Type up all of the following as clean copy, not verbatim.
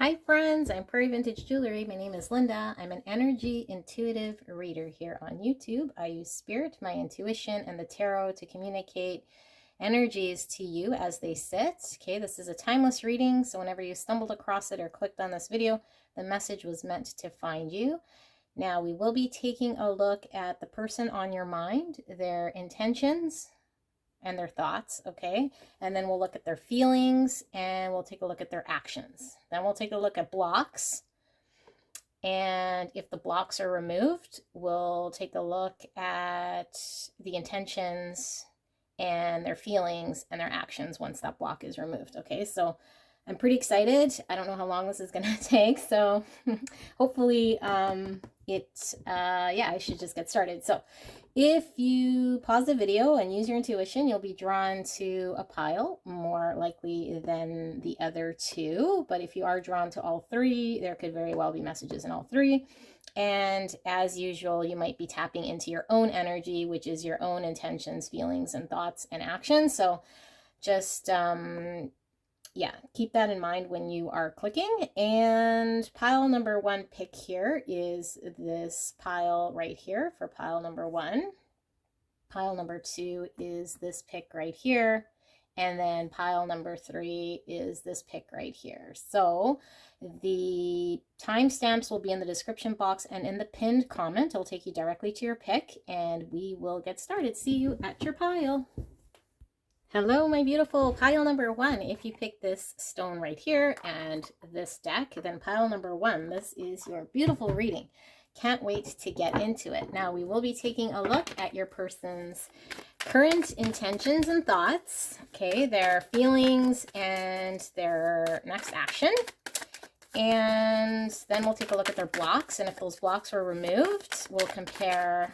Hi friends, I'm Prairie Vintage Jewelry. My name is Linda. I'm an energy intuitive reader here on YouTube. I use spirit, my intuition, and the tarot to communicate energies to you as they sit. Okay, this is a timeless reading, so whenever you stumbled across it or clicked on this video, the message was meant to find you. Now we will be taking a look at the person on your mind, their intentions, and their thoughts, okay? And then we'll look at their feelings and we'll take a look at their actions. Then we'll take a look at blocks. And if the blocks are removed, we'll take a look at the intentions and their feelings and their actions once that block is removed, okay? So I'm pretty excited. I don't know how long this is gonna take, so hopefully I should just get started. So if you pause the video and use your intuition, you'll be drawn to a pile, more likely than the other two. But if you are drawn to all three, there could very well be messages in all three. And as usual, you might be tapping into your own energy, which is your own intentions, feelings, and thoughts and actions. So just keep that in mind when you are clicking. And pile number one pick here is this pile right here for pile number one. Pile number two is this pick right here. And then pile number three is this pick right here. So the timestamps will be in the description box and in the pinned comment. It'll take you directly to your pick and we will get started. See you at your pile. Hello, my beautiful pile number one. If you pick this stone right here and this deck, then pile number one, this is your beautiful reading. Can't wait to get into it. Now, we will be taking a look at your person's current intentions and thoughts, okay, their feelings and their next action. And then we'll take a look at their blocks. And if those blocks were removed, we'll compare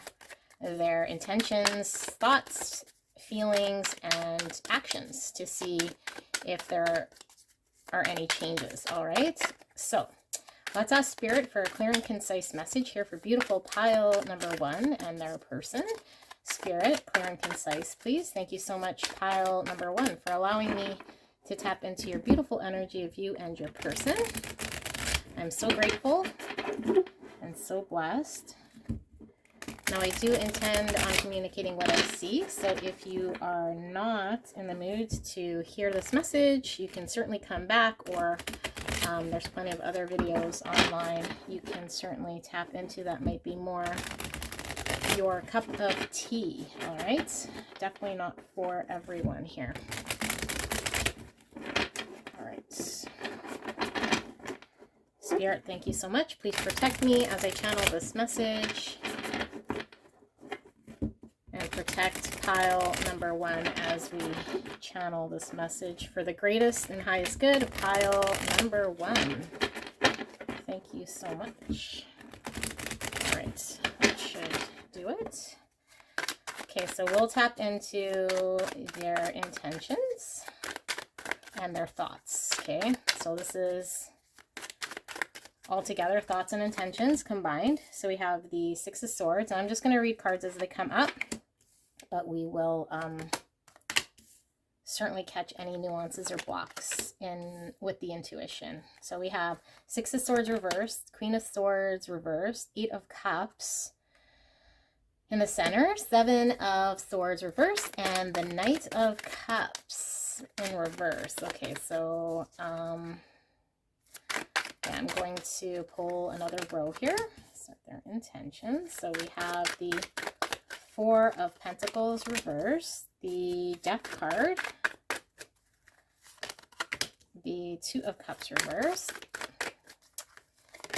their intentions, thoughts, feelings, and actions to see if there are any changes. All right, so let's ask Spirit for a clear and concise message here for beautiful pile number one and their person. Spirit, clear and concise, please. Thank you so much, pile number one, for allowing me to tap into your beautiful energy of you and your person. I'm so grateful and so blessed. Now, I do intend on communicating what I see, so if you are not in the mood to hear this message, you can certainly come back, or there's plenty of other videos online you can certainly tap into that might be more your cup of tea, all right? Definitely not for everyone here. All right. Spirit, thank you so much. Please protect me as I channel this message. Protect pile number one as we channel this message for the greatest and highest good. Pile number one. Thank you so much. All right, that should do it. Okay, so we'll tap into their intentions and their thoughts. Okay, so this is all together, thoughts and intentions combined. So we have the Six of Swords, and I'm just going to read cards as they come up. But we will certainly catch any nuances or blocks in with the intuition. So we have Six of Swords reversed, Queen of Swords reversed, Eight of Cups in the center, Seven of Swords reversed, and the Knight of Cups in reverse. Okay, so I'm going to pull another row here. Set their intentions. So we have the Four of Pentacles reversed, the Death card, the Two of Cups reversed,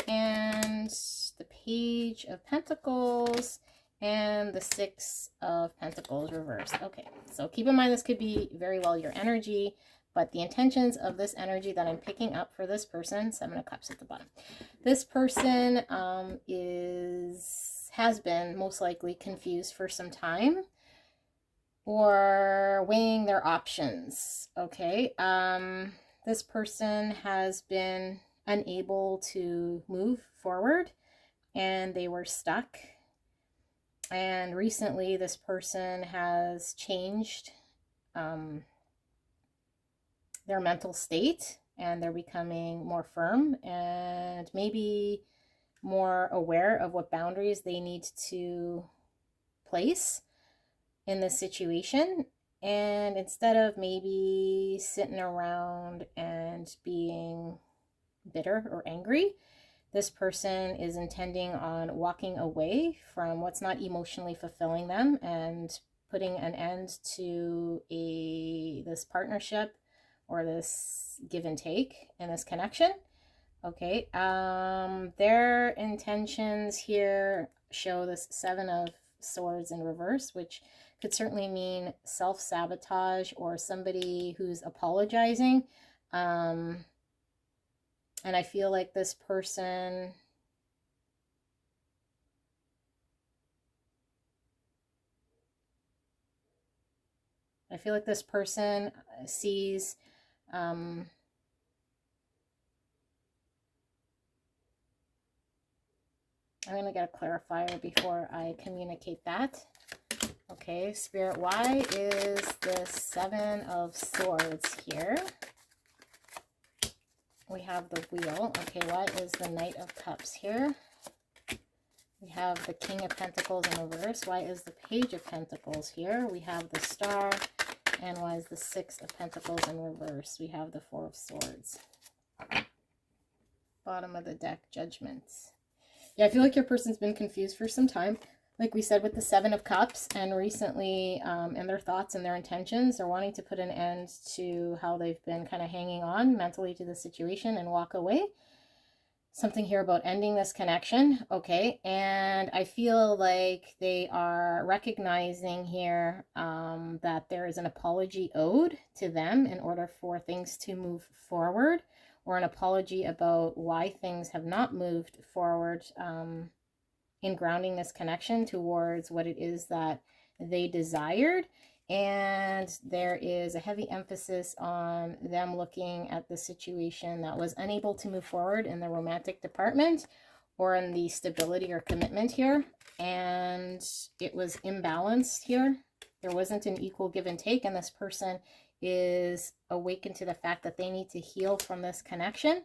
and the Page of Pentacles, and the Six of Pentacles reversed. Okay, so keep in mind this could be very well your energy, but the intentions of this energy that I'm picking up for this person, Seven of Cups at the bottom. This person has been most likely confused for some time or weighing their options, okay? This person has been unable to move forward and they were stuck. And recently this person has changed their mental state and they're becoming more firm and maybe more aware of what boundaries they need to place in this situation. And instead of maybe sitting around and being bitter or angry, this person is intending on walking away from what's not emotionally fulfilling them and putting an end to this partnership or this give and take in this connection. Okay, their intentions here show this Seven of Swords in reverse, which could certainly mean self-sabotage or somebody who's apologizing. And I feel like this person sees I'm going to get a clarifier before I communicate that. Okay, Spirit, why is this Seven of Swords here? We have the Wheel. Okay, why is the Knight of Cups here? We have the King of Pentacles in reverse. Why is the Page of Pentacles here? We have the Star. And why is the Six of Pentacles in reverse? We have the Four of Swords. Bottom of the deck, Judgments. Yeah, I feel like your person's been confused for some time. Like we said with the Seven of Cups, and recently in their thoughts and their intentions, they're wanting to put an end to how they've been kind of hanging on mentally to the situation and walk away. Something here about ending this connection. Okay, and I feel like they are recognizing here that there is an apology owed to them in order for things to move forward, or an apology about why things have not moved forward in grounding this connection towards what it is that they desired. And there is a heavy emphasis on them looking at the situation that was unable to move forward in the romantic department or in the stability or commitment here. And it was imbalanced here. There wasn't an equal give and take, and this person is awakened to the fact that they need to heal from this connection.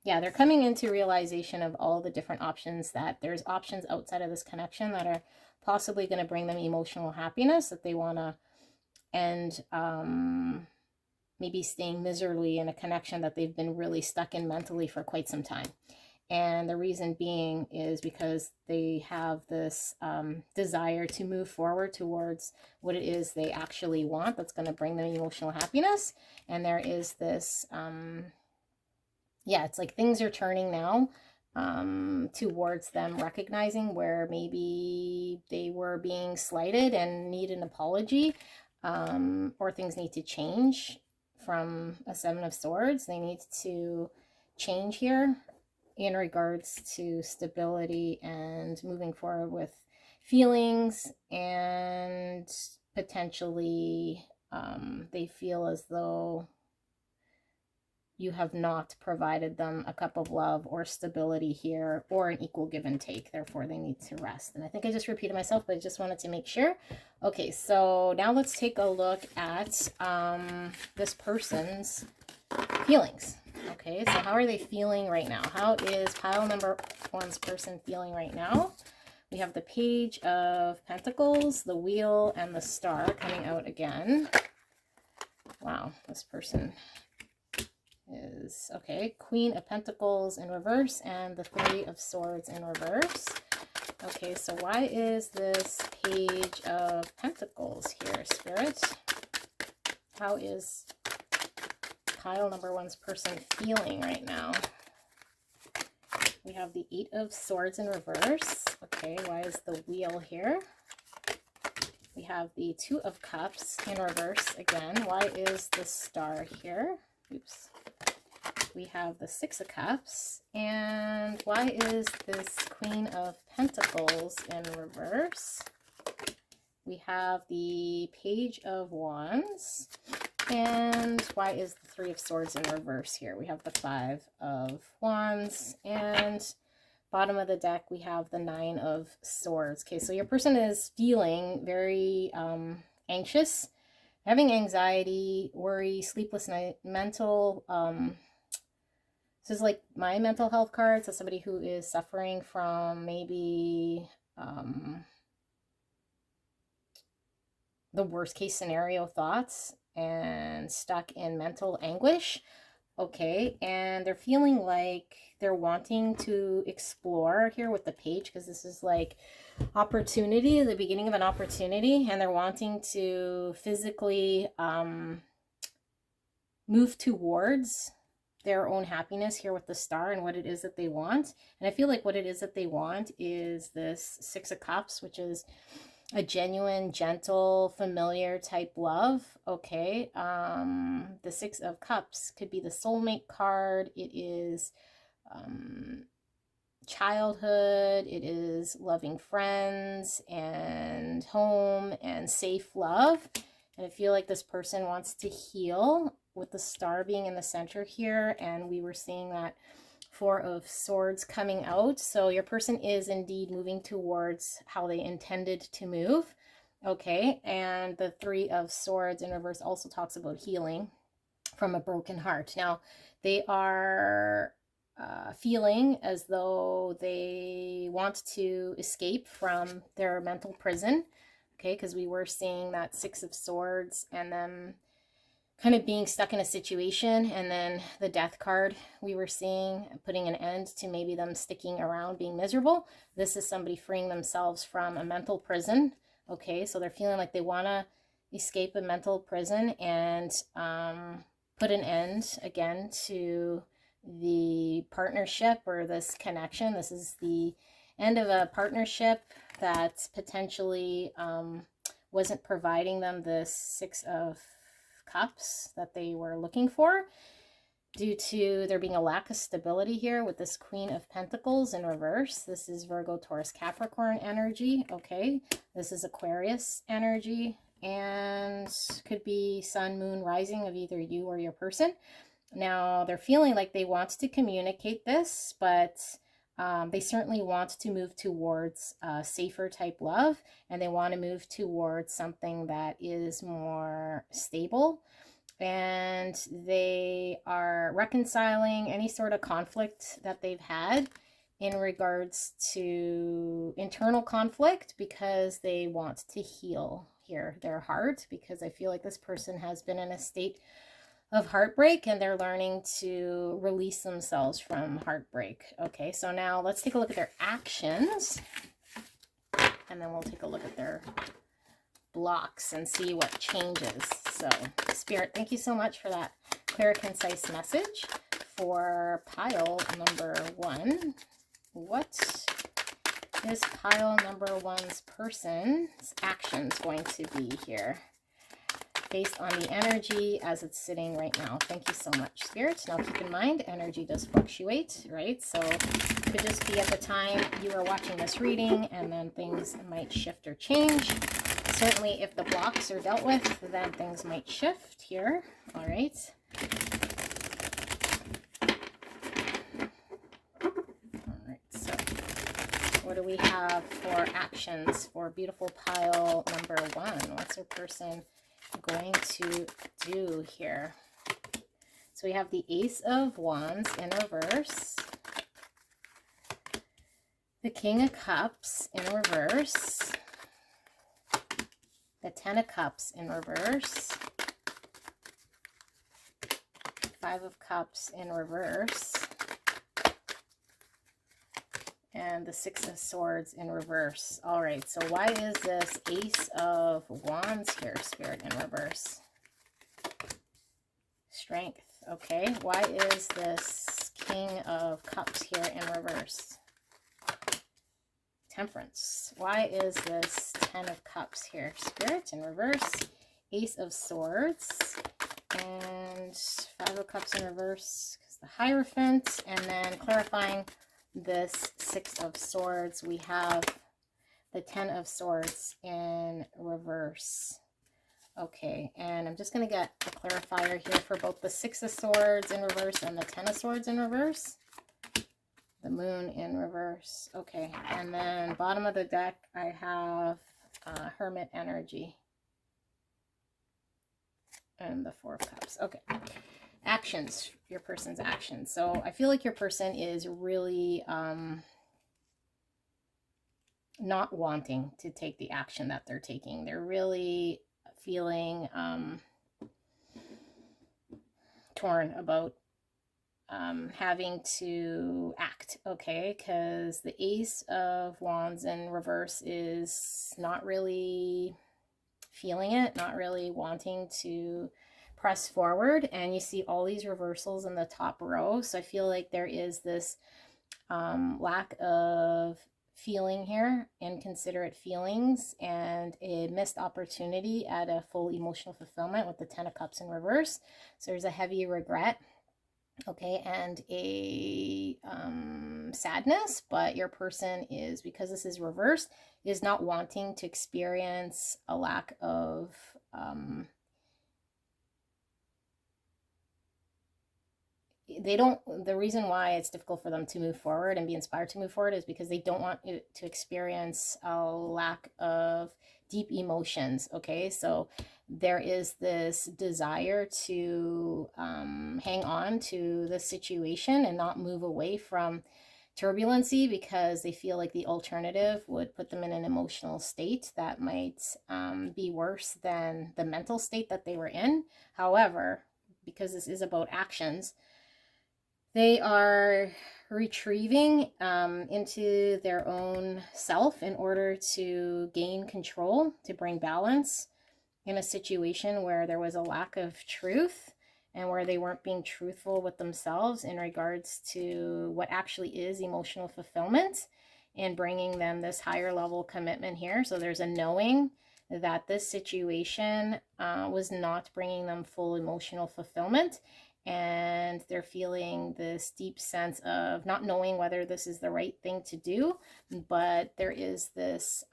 Yeah, they're coming into realization of all the different options, that there's options outside of this connection that are possibly going to bring them emotional happiness, that they want to end maybe staying miserably in a connection that they've been really stuck in mentally for quite some time. And the reason being is because they have this desire to move forward towards what it is they actually want that's going to bring them emotional happiness. And there is this yeah, it's like things are turning now towards them recognizing where maybe they were being slighted and need an apology, or things need to change from a Seven of Swords. They need to change here in regards to stability and moving forward with feelings, and potentially they feel as though you have not provided them a cup of love or stability here, or an equal give and take. Therefore, they need to rest. And I think I just repeated myself, but I just wanted to make sure. Okay, so now let's take a look at this person's feelings. Okay, so how are they feeling right now? How is pile number one's person feeling right now? We have the Page of Pentacles, the Wheel, and the Star coming out again. Wow, this person is, okay, Queen of Pentacles in reverse and the Three of Swords in reverse. Okay, so why is this Page of Pentacles here, Spirit? How is pile number one's person feeling right now? We have the Eight of Swords in reverse. Okay, why is the Wheel here? We have the Two of Cups in reverse again. Why is the Star here? Oops. We have the Six of Cups. And why is this Queen of Pentacles in reverse? We have the Page of Wands. And why is the Three of Swords in reverse here? We have the Five of Wands. And bottom of the deck, we have the Nine of Swords. Okay, so your person is feeling very anxious having anxiety, worry, sleepless night, mental, this is like my mental health card. So somebody who is suffering from maybe the worst case scenario thoughts and stuck in mental anguish. Okay, and they're feeling like they're wanting to explore here with the page, because this is like opportunity, the beginning of an opportunity, and they're wanting to physically move towards their own happiness here with the star and what it is that they want. And I feel like what it is that they want is this Six of Cups, which is a genuine, gentle, familiar type love. Okay, the Six of Cups could be the soulmate card. It is childhood, it is loving friends and home and safe love. And I feel like this person wants to heal, with the star being in the center here, and we were seeing that Four of Swords coming out. So your person is indeed moving towards how they intended to move. Okay, and the Three of Swords in reverse also talks about healing from a broken heart. Now, they are feeling as though they want to escape from their mental prison. Okay, because we were seeing that Six of Swords and then kind of being stuck in a situation, and then the Death card we were seeing putting an end to maybe them sticking around being miserable. This is somebody freeing themselves from a mental prison. Okay, so they're feeling like they want to escape a mental prison and put an end again to the partnership or this connection. This is the end of a partnership that potentially wasn't providing them this Six of Cups that they were looking for, due to there being a lack of stability here with this Queen of Pentacles in reverse. This is Virgo, Taurus, Capricorn energy. Okay, this is Aquarius energy, and could be Sun, Moon, Rising of either you or your person. Now, they're feeling like they want to communicate this, but they certainly want to move towards safer type love, and they want to move towards something that is more stable. And they are reconciling any sort of conflict that they've had in regards to internal conflict, because they want to heal here their heart, because I feel like this person has been in a state of heartbreak and they're learning to release themselves from heartbreak. Okay, so now let's take a look at their actions, and then we'll take a look at their blocks and see what changes. So Spirit, thank you so much for that clear, concise message for pile number 1. What is pile number 1's person's actions going to be here, based on the energy as it's sitting right now? Thank you so much, Spirit. Now keep in mind, energy does fluctuate, right? So it could just be at the time you are watching this reading, and then things might shift or change. Certainly if the blocks are dealt with, then things might shift here. All right. All right, so what do we have for actions for beautiful pile number 1? What's our person going to do here? So we have the Ace of Wands in reverse, the King of Cups in reverse, the Ten of Cups in reverse, Five of Cups in reverse, and the Six of Swords in reverse. All right, so why is this Ace of Wands here, Spirit, in reverse? Strength. Okay, why is this King of Cups here in reverse? Temperance. Why is this Ten of Cups here, Spirit, in reverse? Ace of Swords and Five of Cups in reverse, because the Hierophant. And then clarifying this Six of Swords, we have the Ten of Swords in reverse. Okay, and I'm just going to get a clarifier here for both the Six of Swords in reverse and the Ten of Swords in reverse. The Moon in reverse. Okay, and then bottom of the deck, I have Hermit energy. And the Four of Cups. Okay. Actions, your person's actions. So I feel like your person is really not wanting to take the action that they're taking. They're really feeling torn about having to act, okay? Because the Ace of Wands in reverse is not really feeling it, not really wanting to press forward. And you see all these reversals in the top row. So I feel like there is this lack of feeling here, inconsiderate feelings, and a missed opportunity at a full emotional fulfillment with the Ten of Cups in reverse. So there's a heavy regret, okay, and a sadness. But your person is, because this is reverse, is not wanting to experience a lack of the reason why it's difficult for them to move forward and be inspired to move forward is because they don't want to experience a lack of deep emotions, okay? So there is this desire to hang on to the situation and not move away from turbulency, because they feel like the alternative would put them in an emotional state that might be worse than the mental state that they were in. However, because this is about actions, they are retrieving into their own self in order to gain control, to bring balance in a situation where there was a lack of truth and where they weren't being truthful with themselves in regards to what actually is emotional fulfillment, and bringing them this higher level commitment here. So there's a knowing that this situation was not bringing them full emotional fulfillment, and they're feeling this deep sense of not knowing whether this is the right thing to do, but there is this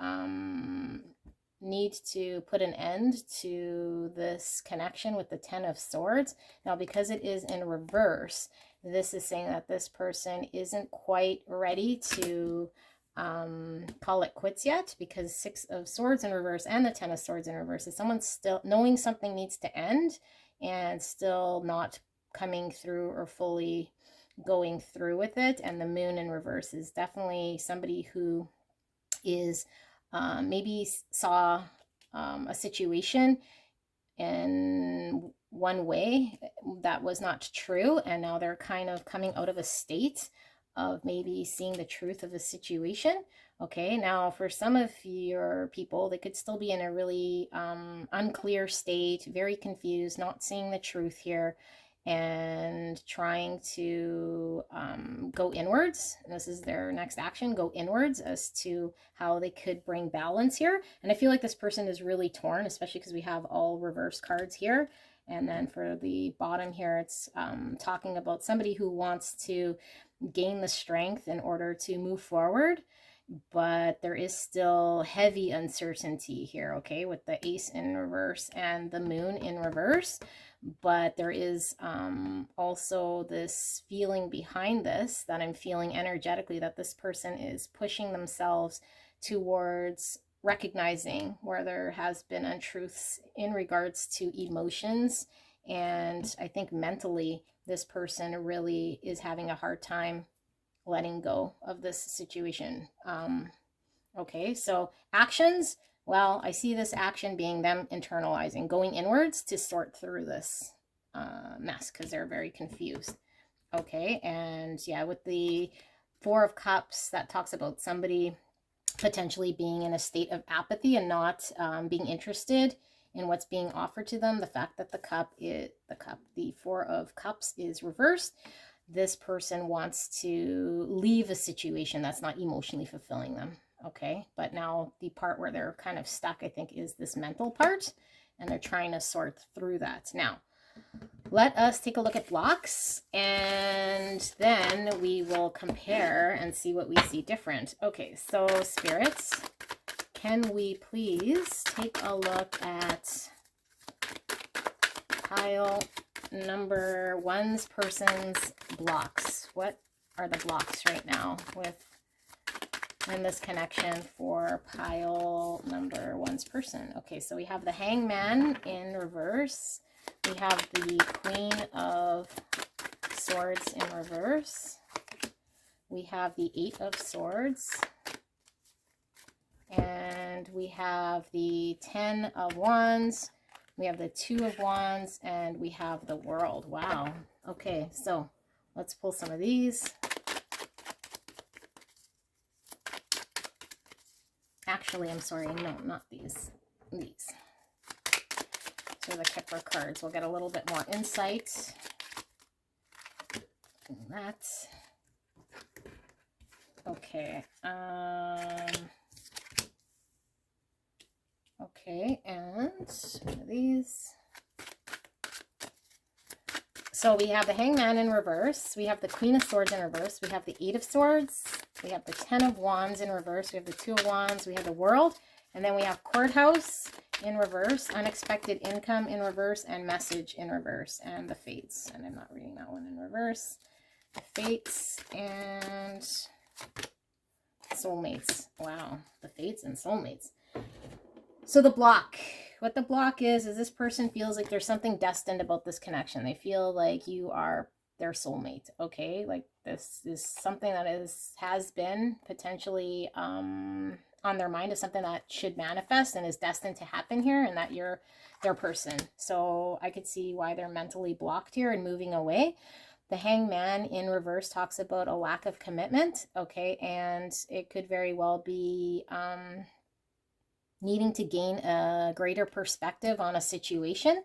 need to put an end to this connection with the Ten of Swords. Now, because it is in reverse, this is saying that this person isn't quite ready to call it quits yet, because Six of Swords in reverse and the Ten of Swords in reverse is someone still knowing something needs to end and still not coming through or fully going through with it. And the Moon in reverse is definitely somebody who is maybe saw a situation in one way that was not true, and now they're kind of coming out of a state of maybe seeing the truth of the situation. Okay, now for some of your people, they could still be in a really unclear state, very confused, not seeing the truth here, and trying to go inwards. And this is their next action, go inwards as to how they could bring balance here. And I feel like this person is really torn, especially because we have all reverse cards here. And then for the bottom here, it's talking about somebody who wants to gain the strength in order to move forward, but there is still heavy uncertainty here, okay, with the Ace in reverse and the Moon in reverse. But there is also this feeling behind this that I'm feeling energetically, that this person is pushing themselves towards recognizing where there has been untruths in regards to emotions. And I think mentally, this person really is having a hard time letting go of this situation. Okay, so actions. Well, I see this action being them internalizing, going inwards to sort through this mess because they're very confused. Okay, and yeah, with the Four of Cups, that talks about somebody potentially being in a state of apathy and not being interested in what's being offered to them. The fact that the Four of Cups is reversed, this person wants to leave a situation that's not emotionally fulfilling them. Okay, but now the part where they're kind of stuck, I think, is this mental part, and they're trying to sort through that. Now, let us take a look at blocks, and then we will compare and see what we see different. Okay, so spirits, can we please take a look at pile number one's person's blocks? What are the blocks right now in this connection for pile number one's person? Okay, so we have the Hangman in reverse, We have the Queen of Swords in reverse. We have the Eight of Swords. And we have the 10 of Wands. We have the 2 of Wands. And we have the World. Wow. Okay, so let's pull some of these. Actually, I'm sorry. No, not these. These. So the Kipper cards. We'll get a little bit more insight. That. Okay. Okay, and one of these. So we have the Hangman in reverse. We have the Queen of Swords in reverse. We have the Eight of Swords. We have the 10 of Wands in reverse. We have the 2 of Wands. We have the World. And then we have Courthouse in reverse, Unexpected Income in reverse, and Message in reverse, and the Fates. And I'm not reading that one in reverse. The Fates and Soulmates. Wow, the Fates and Soulmates. So the block. What the block is this person feels like there's something destined about this connection. They feel like you are their soulmate, okay? Like this is something that has been potentially on their mind, is something that should manifest and is destined to happen here, and that you're their person. So I could see why they're mentally blocked here and moving away. The Hangman in reverse talks about a lack of commitment, okay? And it could very well be needing to gain a greater perspective on a situation.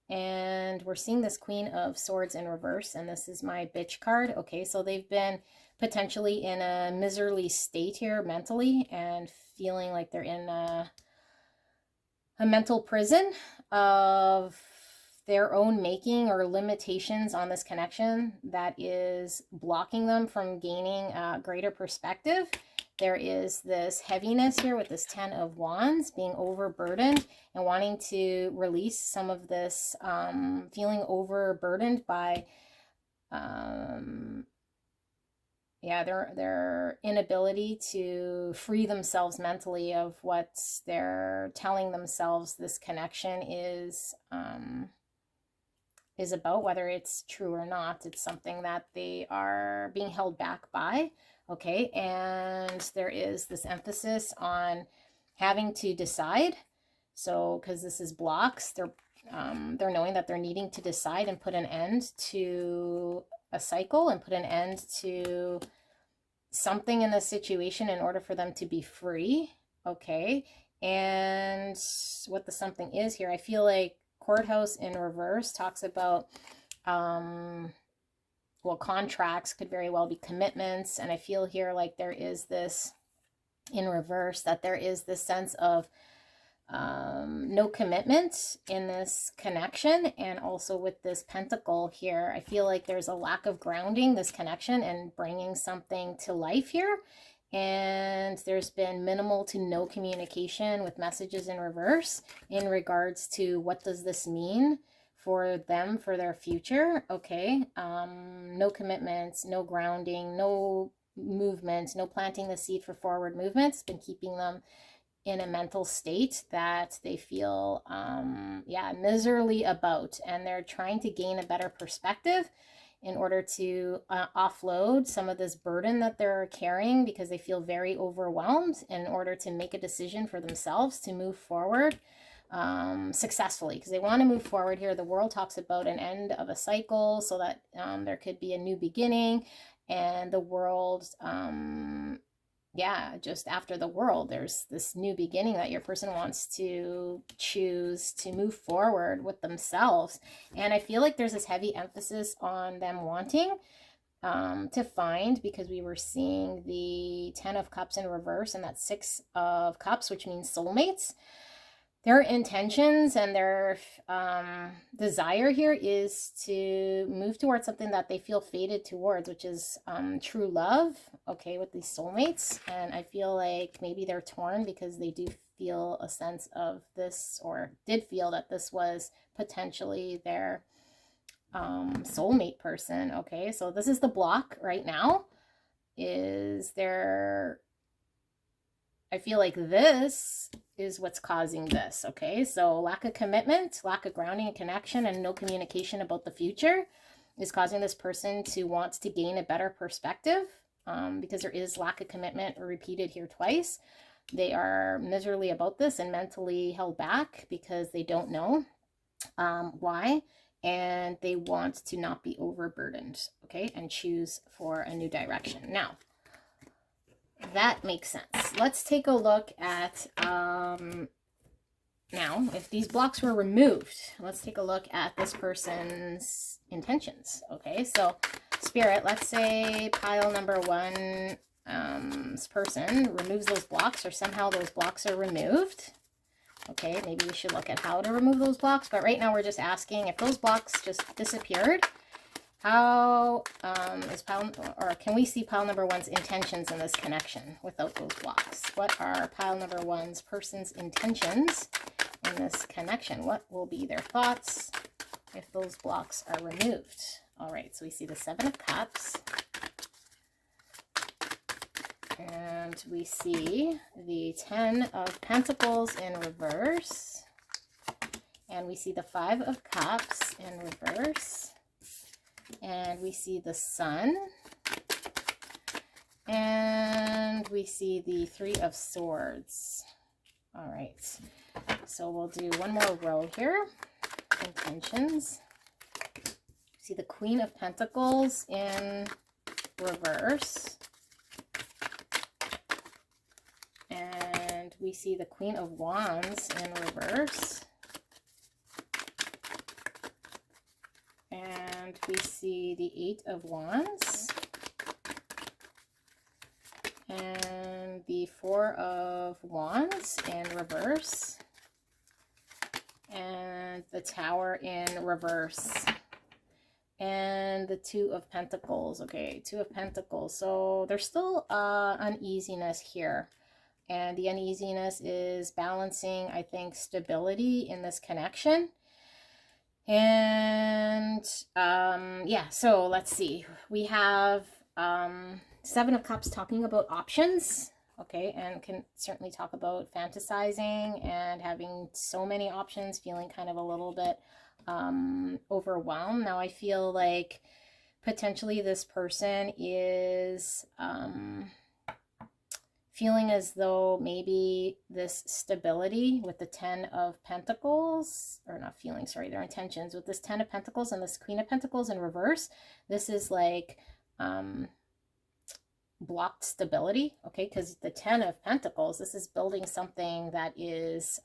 And we're seeing this Queen of Swords in reverse, and this is my bitch card. Okay, so they've been potentially in a miserly state here mentally and feeling like they're in a mental prison of their own making or limitations on this connection that is blocking them from gaining a greater perspective. There is this heaviness here with this 10 of Wands, being overburdened and wanting to release some of this, feeling overburdened by, their inability to free themselves mentally of what they're telling themselves this connection is about, whether it's true or not. It's something that they are being held back by. Okay, and there is this emphasis on having to decide. So, because this is blocks, they're knowing that they're needing to decide and put an end to a cycle and put an end to something in the situation in order for them to be free. Okay, and what the something is here, I feel like Courthouse in reverse talks about contracts, could very well be commitments. And I feel here like there is this in reverse, that there is this sense of no commitment in this connection. And also with this pentacle here, I feel like there's a lack of grounding this connection and bringing something to life here. And there's been minimal to no communication with messages in reverse in regards to what does this mean for them, for their future. Okay, no commitments, no grounding, no movement, no planting the seed for forward movement. It's been keeping them in a mental state that they feel miserly about, and they're trying to gain a better perspective in order to offload some of this burden that they're carrying, because they feel very overwhelmed, in order to make a decision for themselves to move forward successfully, because they want to move forward here. The World talks about an end of a cycle, so that there could be a new beginning. And the World, just after the World, there's this new beginning that your person wants to choose to move forward with themselves. And I feel like there's this heavy emphasis on them wanting to find, because we were seeing the 10 of Cups in reverse and that 6 of Cups, which means soulmates. Their intentions and their desire here is to move towards something that they feel fated towards, which is true love, okay, with these soulmates. And I feel like maybe they're torn, because they do feel a sense of this, or did feel that this was potentially their soulmate person. Okay, so this is the block right now, is there, I feel like this is what's causing this, okay? So lack of commitment, lack of grounding and connection, and no communication about the future is causing this person to want to gain a better perspective, because there is lack of commitment repeated here twice. They are miserably about this and mentally held back because they don't know why, and they want to not be overburdened, okay, and choose for a new direction. Now, that makes sense. Let's take a look at, now, if these blocks were removed, let's take a look at this person's intentions, okay? So, Spirit, let's say pile number one, this person removes those blocks, or somehow those blocks are removed. Okay, maybe we should look at how to remove those blocks, but right now we're just asking if those blocks just disappeared, how is pile, or can we see pile number one's intentions in this connection without those blocks? What are pile number one's person's intentions in this connection? What will be their thoughts if those blocks are removed? All right, so we see the Seven of Cups. And we see the Ten of Pentacles in reverse. And we see the Five of Cups in reverse. And we see the Sun. And we see the Three of Swords. All right. So we'll do one more row here. Intentions. See the Queen of Pentacles in reverse. And we see the Queen of Wands in reverse. And we see the Eight of Wands. And the Four of Wands in reverse. And the Tower in reverse. And the Two of Pentacles. Okay, Two of Pentacles. So there's still uneasiness here. And the uneasiness is balancing, I think, stability in this connection. And yeah, so let's see. We have Seven of Cups talking about options, okay, and can certainly talk about fantasizing and having so many options, feeling kind of a little bit overwhelmed. Now, I feel like potentially this person is feeling as though maybe this stability with the Ten of Pentacles, or not feeling, sorry, their intentions with this Ten of Pentacles and this Queen of Pentacles in reverse, this is like blocked stability, okay, because the Ten of Pentacles, this is building something that is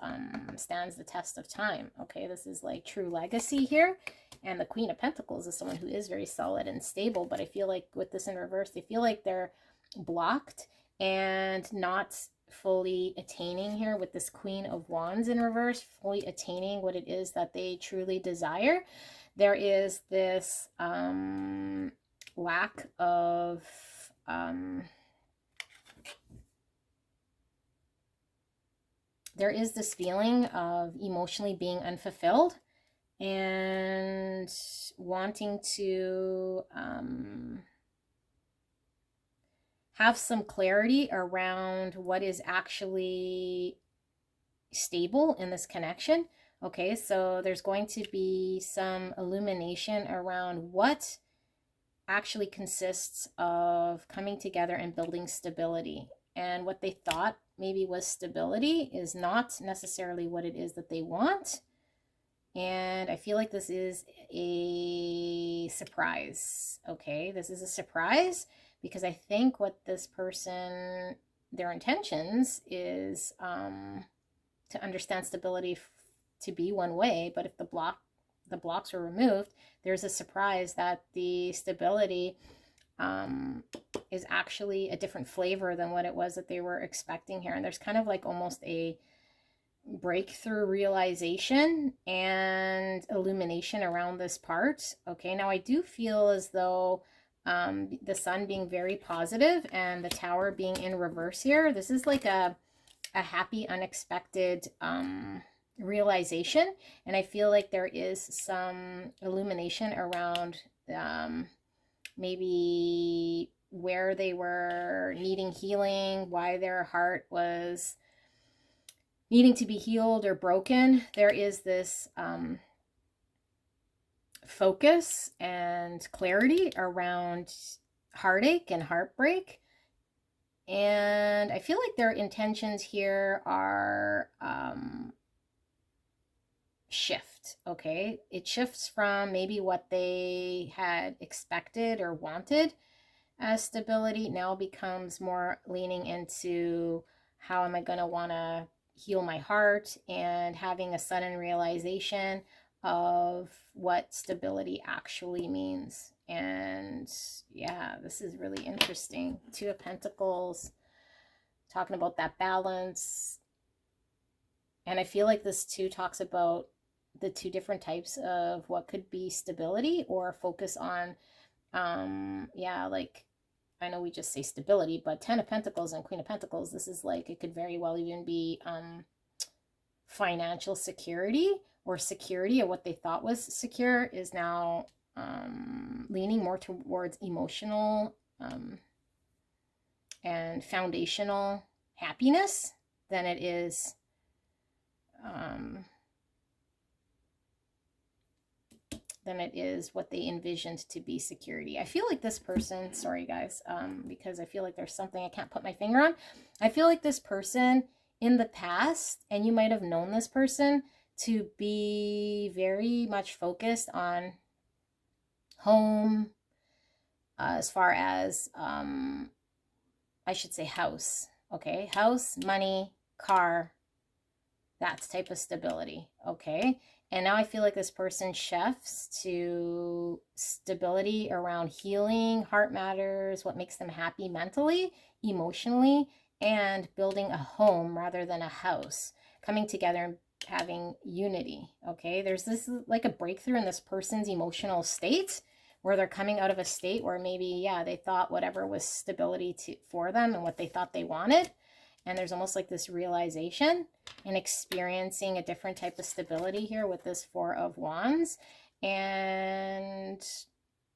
stands the test of time, okay, this is like true legacy here. And the Queen of Pentacles is someone who is very solid and stable, but I feel like with this in reverse, they feel like they're blocked and not fully attaining here with this Queen of Wands in reverse, fully attaining what it is that they truly desire. There is this lack of there is this feeling of emotionally being unfulfilled and wanting to have some clarity around what is actually stable in this connection. Okay, so there's going to be some illumination around what actually consists of coming together and building stability. And what they thought maybe was stability is not necessarily what it is that they want. And I feel like this is a surprise. Okay, this is a surprise because I think what this person, their intentions is to understand stability to be one way, but if the blocks are removed, there's a surprise that the stability is actually a different flavor than what it was that they were expecting here. And there's kind of like almost a breakthrough realization and illumination around this part. Okay, now I do feel as though the Sun being very positive and the Tower being in reverse here, this is like a happy, unexpected realization. And I feel like there is some illumination around maybe where they were needing healing, why their heart was needing to be healed or broken, there is this focus and clarity around heartache and heartbreak. And I feel like their intentions here are shift, okay? It shifts from maybe what they had expected or wanted as stability, now becomes more leaning into how am I going to want to heal my heart, and having a sudden realization of what stability actually means. And yeah, this is really interesting. Two of Pentacles, talking about that balance. And I feel like this too talks about the two different types of what could be stability, or focus on, yeah, like, I know we just say stability, but Ten of Pentacles and Queen of Pentacles, this is like, it could very well even be financial security, or security of what they thought was secure is now leaning more towards emotional and foundational happiness than it is what they envisioned to be security. I feel like this person, sorry guys, because I feel like there's something I can't put my finger on. I feel like this person in the past, and you might have known this person to be very much focused on home, as far as, I should say house, okay? House, money, car, that type of stability, okay? And now I feel like this person shifts to stability around healing, heart matters, what makes them happy mentally, emotionally, and building a home rather than a house, coming together and having unity, okay? There's this like a breakthrough in this person's emotional state, where they're coming out of a state where maybe, yeah, they thought whatever was stability for them and what they thought they wanted. And there's almost like this realization and experiencing a different type of stability here with this Four of Wands. And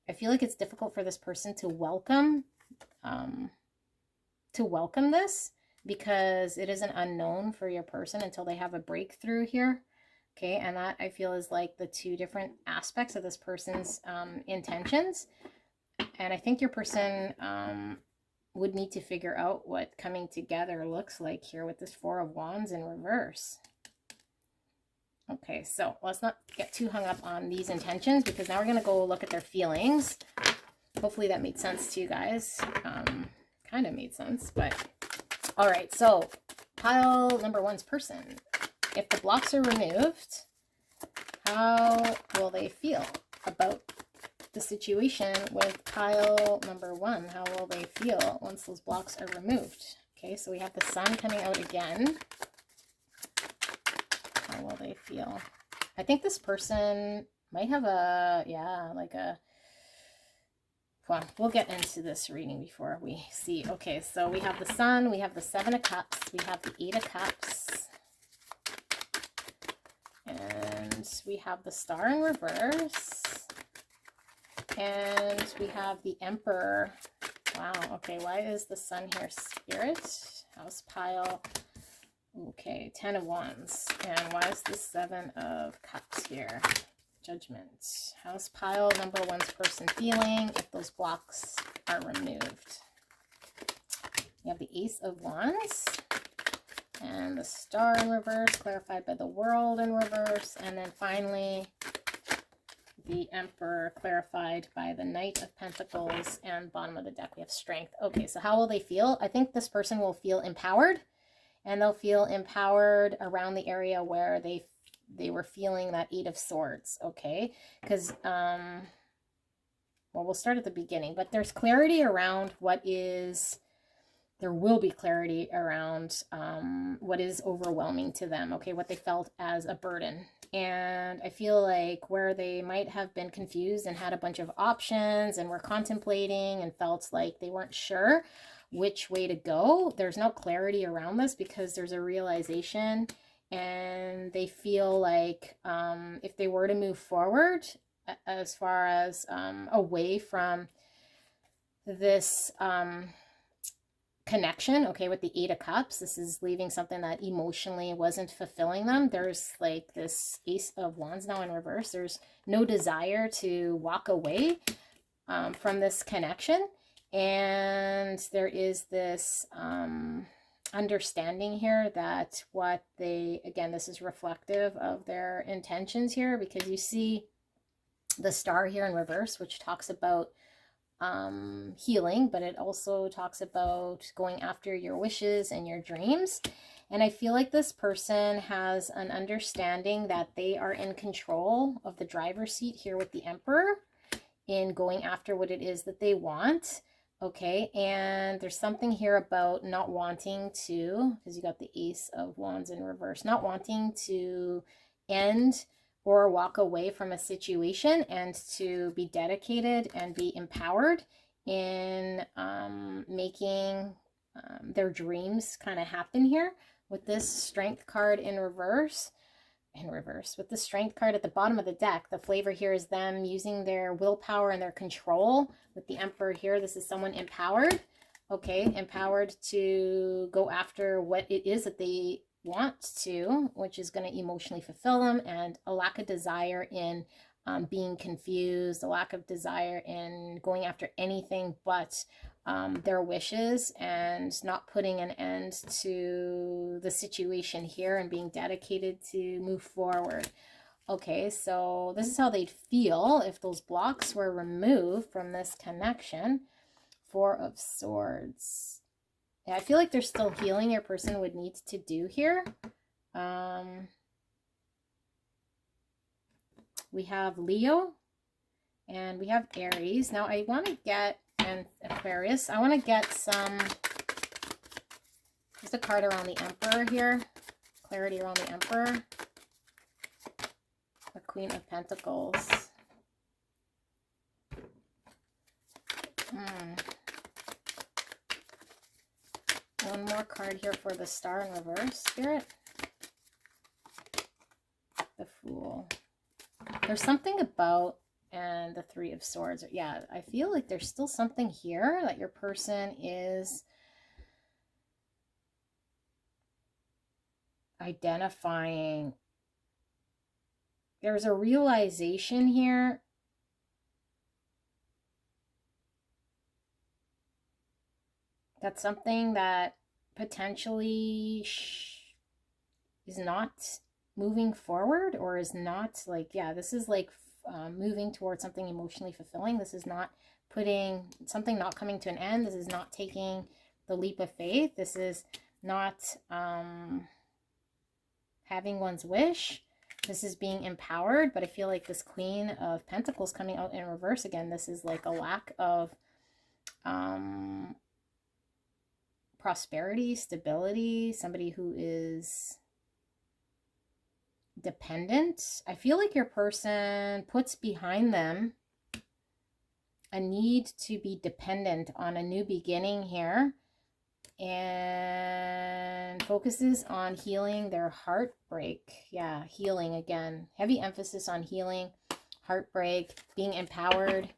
I feel like it's difficult for this person to welcome this, because it is an unknown for your person until they have a breakthrough here. Okay, and that I feel is like the two different aspects of this person's intentions. And I think your person would need to figure out what coming together looks like here with this Four of Wands in reverse. Okay, so let's not get too hung up on these intentions, because now we're going to go look at their feelings. Hopefully that made sense to you guys. Kind of made sense, but all right, so pile number one's person. If the blocks are removed, how will they feel about the situation with pile number one? How will they feel once those blocks are removed? Okay, so we have the Sun coming out again. How will they feel? I think this person might have a, yeah, like a, well, we'll get into this reading before we see. Okay, so we have the Sun, we have the Seven of Cups, we have the Eight of Cups, and we have the Star in reverse, and we have the Emperor. Wow, okay, why is the Sun here? Spirit, house pile. Okay, Ten of Wands. And why is the Seven of Cups here? Judgment. House pile number one's person feeling if those blocks are removed. You have the Ace of Wands. And the Star in reverse, clarified by the World in reverse. And then finally, the Emperor, clarified by the Knight of Pentacles. And bottom of the deck, we have Strength. Okay, so how will they feel? I think this person will feel empowered. And they'll feel empowered around the area where they were feeling that Eight of Swords, okay? Because, well, we'll start at the beginning. But there's clarity around what is... There will be clarity around what is overwhelming to them, okay, what they felt as a burden. And I feel like where they might have been confused and had a bunch of options and were contemplating and felt like they weren't sure which way to go, there's no clarity around this, because there's a realization, and they feel like if they were to move forward as far as away from this connection, okay, with the Eight of Cups. This is leaving something that emotionally wasn't fulfilling them. There's like this Ace of Wands now in reverse. There's no desire to walk away from this connection. And there is this understanding here that what they, again, this is reflective of their intentions here, because you see the Star here in reverse, which talks about healing, but it also talks about going after your wishes and your dreams. And I feel like this person has an understanding that they are in control of the driver's seat here with the Emperor in going after what it is that they want. Okay, and there's something here about not wanting to, because you got the Ace of Wands in reverse, not wanting to end or walk away from a situation, and to be dedicated and be empowered in making their dreams kind of happen here with this Strength card in reverse. With the Strength card at the bottom of the deck, the flavor here is them using their willpower and their control. With the Emperor here, this is someone empowered, okay, empowered to go after what it is that they want to, which is going to emotionally fulfill them, and a lack of desire in being confused, a lack of desire in going after anything but their wishes, and not putting an end to the situation here and being dedicated to move forward. Okay, so this is how they'd feel if those blocks were removed from this connection. Four of Swords. Yeah, I feel like there's still healing your person would need to do here. We have Leo and we have Aries. Now I want to get, and Aquarius, I want to get some, just a card around the Emperor here. Clarity around the Emperor. The Queen of Pentacles. One more card here for the Star in reverse, Spirit. The Fool. There's something about, and the Three of Swords. Yeah, I feel like there's still something here that your person is identifying. There's a realization here that's something that potentially is not moving forward, or is not like, yeah, this is like moving towards something emotionally fulfilling. This is not putting something, not coming to an end. This is not taking the leap of faith. This is not having one's wish. This is being empowered. But I feel like this Queen of Pentacles coming out in reverse again, this is like a lack of prosperity, stability, somebody who is dependent. I feel like your person puts behind them a need to be dependent on a new beginning here, and focuses on healing their heartbreak. Yeah, healing again. Heavy emphasis on healing, heartbreak, being empowered.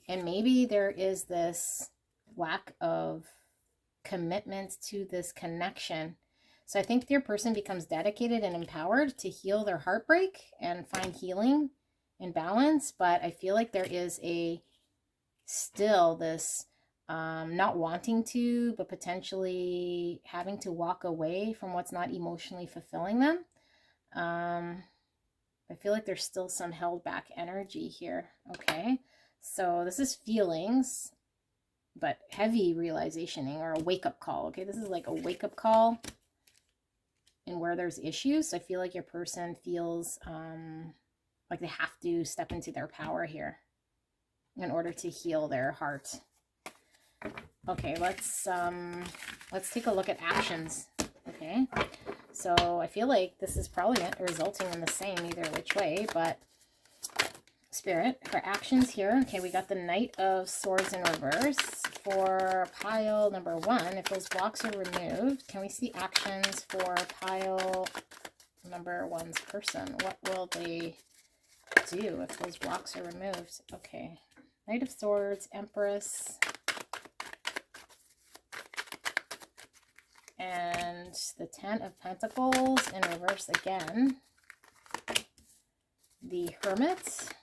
And maybe there is this lack of commitment to this connection. So I think your person becomes dedicated and empowered to heal their heartbreak and find healing and balance. But I feel like there is still this not wanting to, but potentially having to walk away from what's not emotionally fulfilling them. I feel like there's still some held back energy here. Okay, so this is feelings, but heavy realizationing, or a wake-up call. Okay, this is like a wake-up call and where there's issues. So I feel like your person feels like they have to step into their power here in order to heal their heart. Okay, let's take a look at actions. Okay, so I feel like this is probably resulting in the same either which way, but Spirit, for actions here. Okay, we got the Knight of Swords in reverse. For pile number 1, if those blocks are removed, can we see actions for pile number 1's person? What will they do if those blocks are removed? Okay, Knight of Swords, Empress, and the Ten of Pentacles in reverse again. The Hermit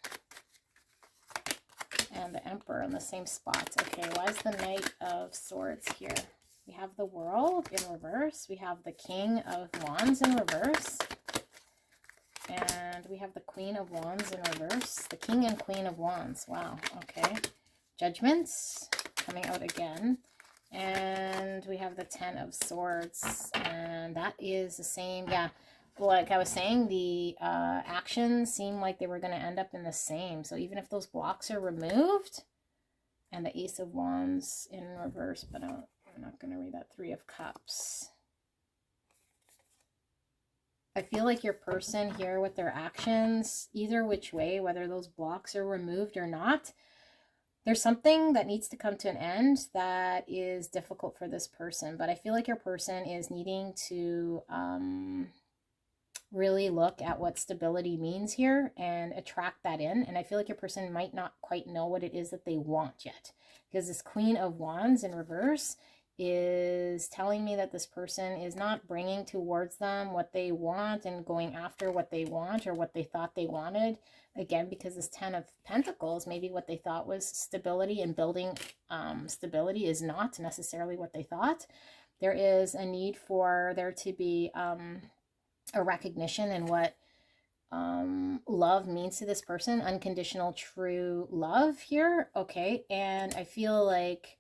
and the Emperor in the same spot. Okay, why is the Knight of Swords here? We have the World in reverse. We have the King of Wands in reverse. And we have the Queen of Wands in reverse. The King and Queen of Wands. Wow, okay. Judgments coming out again. And we have the Ten of Swords. And that is the same, yeah. Like I was saying, the actions seem like they were going to end up in the same. So even if those blocks are removed, and the Ace of Wands in reverse, but I'm not going to read that. Three of Cups. I feel like your person here with their actions, either which way, whether those blocks are removed or not, there's something that needs to come to an end that is difficult for this person. But I feel like your person is needing to really look at what stability means here and attract that in. And I feel like your person might not quite know what it is that they want yet, because this Queen of Wands in reverse is telling me that this person is not bringing towards them what they want and going after what they want or what they thought they wanted. Again, because this Ten of Pentacles, maybe what they thought was stability and building stability is not necessarily what they thought. There is a need for there to be a recognition in what love means to this person. Unconditional, true love here. Okay, and I feel like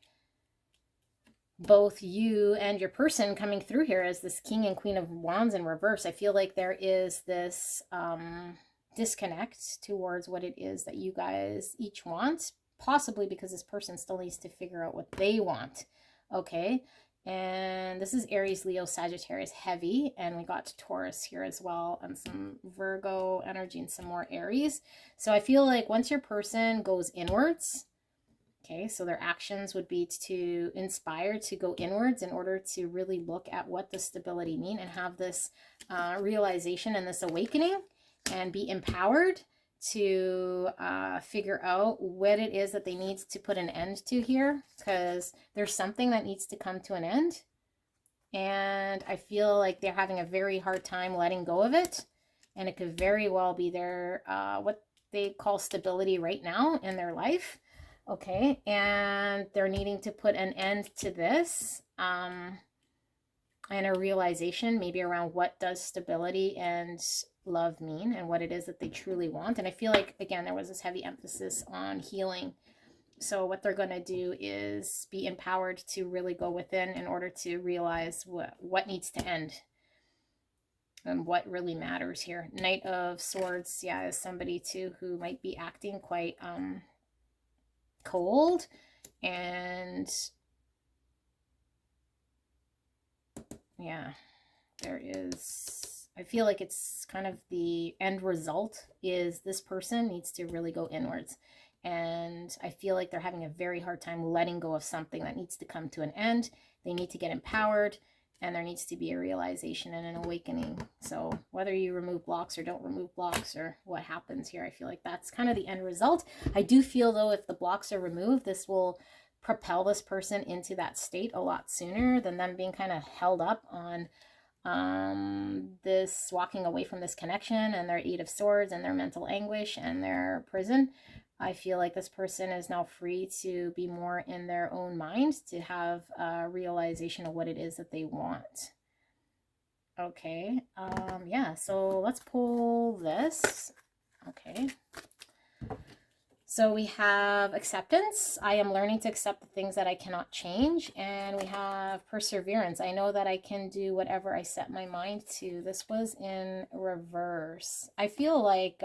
both you and your person coming through here as this King and Queen of Wands in reverse, I feel like there is this disconnect towards what it is that you guys each want, possibly because this person still needs to figure out what they want. Okay, and this is Aries, Leo, Sagittarius heavy, and we got Taurus here as well, and some Virgo energy and some more Aries. So I feel like once your person goes inwards, okay, so their actions would be to inspire to go inwards in order to really look at what the stability mean and have this realization and this awakening and be empowered to figure out what it is that they need to put an end to here, because there's something that needs to come to an end. And I feel like they're having a very hard time letting go of it. And it could very well be their, what they call stability right now in their life. Okay, and they're needing to put an end to this and a realization maybe around what does stability and love mean and what it is that they truly want. And I feel like, again, there was this heavy emphasis on healing. So what they're going to do is be empowered to really go within in order to realize what needs to end and what really matters here. Knight of Swords, yeah, is somebody too who might be acting quite cold, and yeah, there is, I feel like it's kind of the end result is this person needs to really go inwards, and I feel like they're having a very hard time letting go of something that needs to come to an end. They need to get empowered, and there needs to be a realization and an awakening. So whether you remove blocks or don't remove blocks or what happens here, I feel like that's kind of the end result. I do feel, though, if the blocks are removed, this will propel this person into that state a lot sooner than them being kind of held up on this walking away from this connection and their Eight of Swords and their mental anguish and their prison. I feel like this person is now free to be more in their own mind, to have a realization of what it is that they want. Okay, yeah, so let's pull this. Okay, so we have acceptance. I am learning to accept the things that I cannot change. And we have perseverance. I know that I can do whatever I set my mind to. This was in reverse. I feel like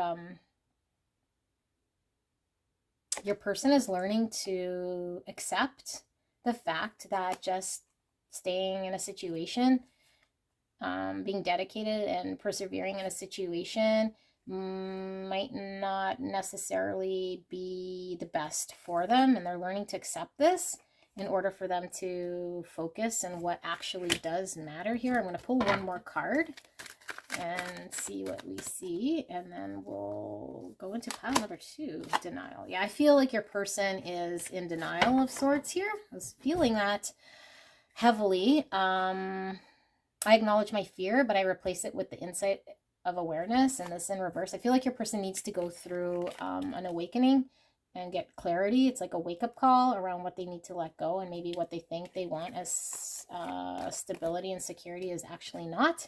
your person is learning to accept the fact that just staying in a situation, being dedicated and persevering in a situation might not necessarily be the best for them. And they're learning to accept this in order for them to focus on what actually does matter here. I'm going to pull one more card and see what we see, and then we'll go into pile number 2, denial. Yeah, I feel like your person is in denial of sorts here. I was feeling that heavily. I acknowledge my fear, but I replace it with the insight of awareness. And this in reverse. I feel like your person needs to go through an awakening and get clarity. It's like a wake-up call around what they need to let go, and maybe what they think they want as stability and security is actually not.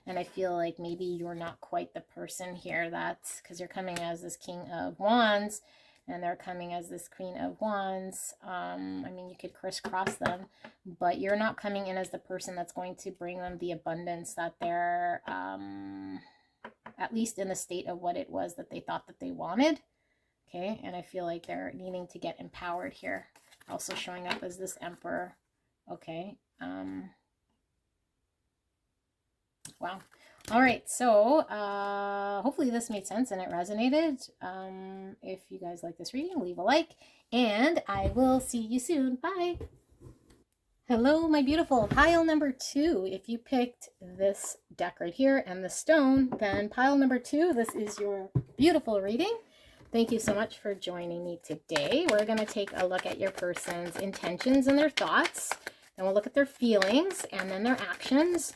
And I feel like maybe you're not quite the person here, that's because you're coming as this King of Wands and they're coming as this Queen of Wands. I mean, you could crisscross them, but you're not coming in as the person that's going to bring them the abundance that they're at least in the state of what it was that they thought that they wanted. Okay, and I feel like they're needing to get empowered here. Also showing up as this Emperor. Okay. Wow. All right, so hopefully this made sense and it resonated. If you guys like this reading, leave a like, and I will see you soon. Bye. Hello, my beautiful. Pile number 2. If you picked this deck right here and the stone, then pile number 2, this is your beautiful reading. Thank you so much for joining me today. We're going to take a look at your person's intentions and their thoughts. Then we'll look at their feelings and then their actions.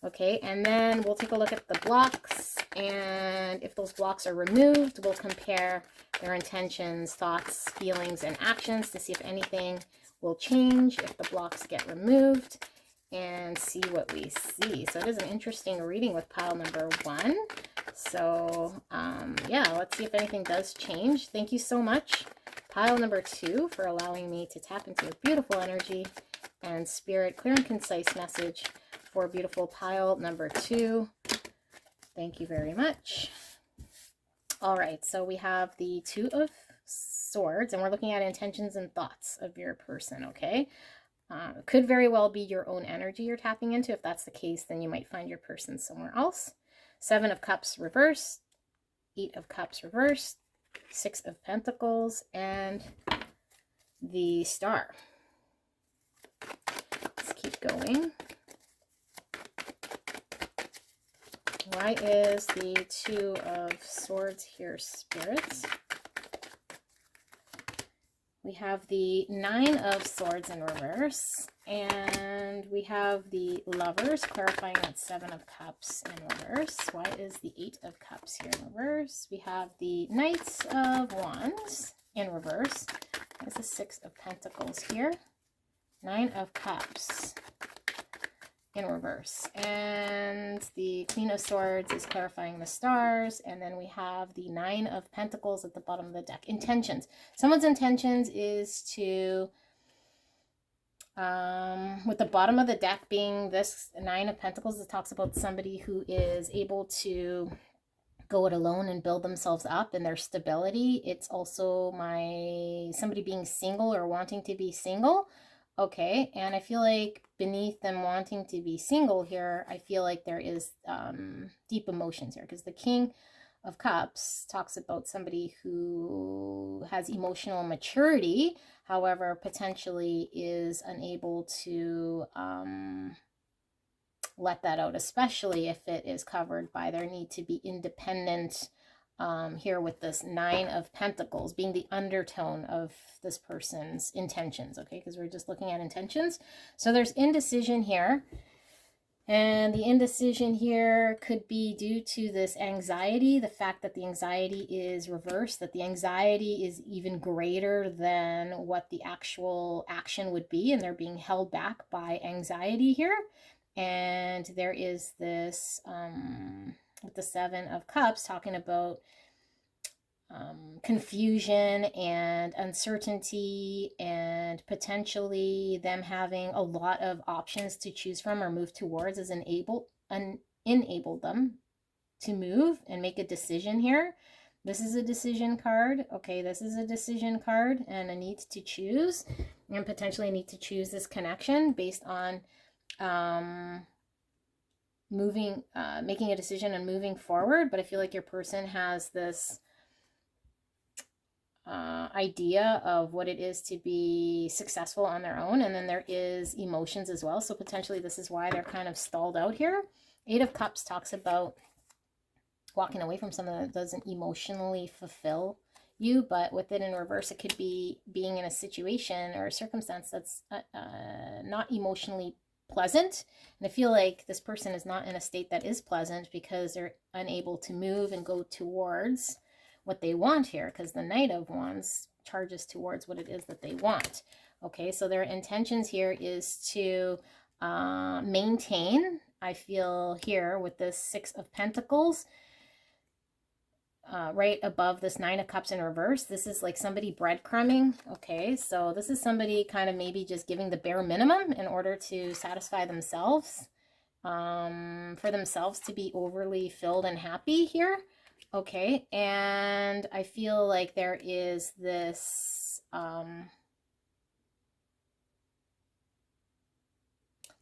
Okay, and then we'll take a look at the blocks, and if those blocks are removed, we'll compare their intentions, thoughts, feelings, and actions to see if anything will change if the blocks get removed, and see what we see. So it is an interesting reading with pile number 1. So yeah, let's see if anything does change. Thank you so much, pile number 2, for allowing me to tap into your beautiful energy and spirit. Clear and concise message for beautiful pile number 2. Thank you very much. All right, so we have the 2 of Swords, and we're looking at intentions and thoughts of your person, okay? It could very well be your own energy you're tapping into. If that's the case, then you might find your person somewhere else. 7 of Cups reversed, 8 of Cups reversed, 6 of Pentacles, and the Star. Let's keep going. Why is the 2 of Swords here, spirits? We have the 9 of Swords in reverse, and we have the Lovers, clarifying that 7 of Cups in reverse. Why is the 8 of Cups here in reverse? We have the Knights of Wands in reverse. There's the 6 of Pentacles here. 9 of Cups in reverse, and the Queen of Swords is clarifying the Stars, and then we have the 9 of Pentacles at the bottom of the deck. Intentions. Someone's intentions is to, with the bottom of the deck being this 9 of Pentacles, it talks about somebody who is able to go it alone and build themselves up in their stability. It's also somebody being single or wanting to be single. Okay, and I feel like beneath them wanting to be single here, I feel like there is deep emotions here, because the King of Cups talks about somebody who has emotional maturity, however, potentially is unable to let that out, especially if it is covered by their need to be independent. Here with this 9 of Pentacles being the undertone of this person's intentions, okay, because we're just looking at intentions. So there's indecision here, and the indecision here could be due to this anxiety, the fact that the anxiety is reversed, that the anxiety is even greater than what the actual action would be, and they're being held back by anxiety here. And there is this with the 7 of Cups talking about confusion and uncertainty, and potentially them having a lot of options to choose from or move towards as enable them to move and make a decision here. This is a decision card. Okay, this is a decision card and a need to choose, and potentially need to choose this connection based on making a decision and moving forward. But I feel like your person has this idea of what it is to be successful on their own, and then there is emotions as well. So potentially this is why they're kind of stalled out here. 8 of Cups talks about walking away from something that doesn't emotionally fulfill you, but with it in reverse, it could be being in a situation or a circumstance that's not emotionally pleasant. And I feel like this person is not in a state that is pleasant because they're unable to move and go towards what they want here, because the Knight of Wands charges towards what it is that they want. Okay, so their intentions here is to maintain, I feel here with this Six of Pentacles, right above this Nine of Cups in reverse. This is like somebody breadcrumbing. Okay, so this is somebody kind of maybe just giving the bare minimum in order to satisfy themselves, for themselves to be overly filled and happy here. Okay, and I feel like there is this,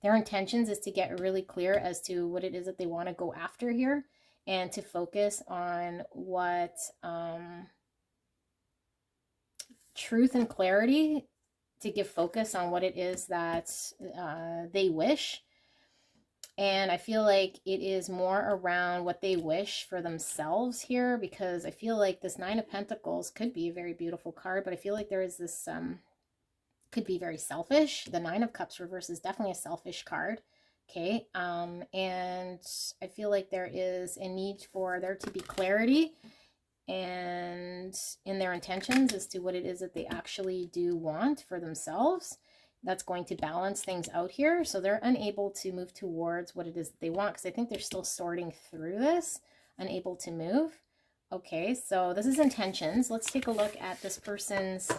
their intentions is to get really clear as to what it is that they want to go after here, and to focus on what truth and clarity, to give focus on what it is that they wish. And I feel like it is more around what they wish for themselves here, because I feel like this Nine of Pentacles could be a very beautiful card, but I feel like there is this, could be very selfish. The Nine of Cups reverse is definitely a selfish card. Okay, and I feel like there is a need for there to be clarity and in their intentions as to what it is that they actually do want for themselves. That's going to balance things out here. So they're unable to move towards what it is that they want, because I think they're still sorting through this, unable to move. Okay, so this is intentions. Let's take a look at this person's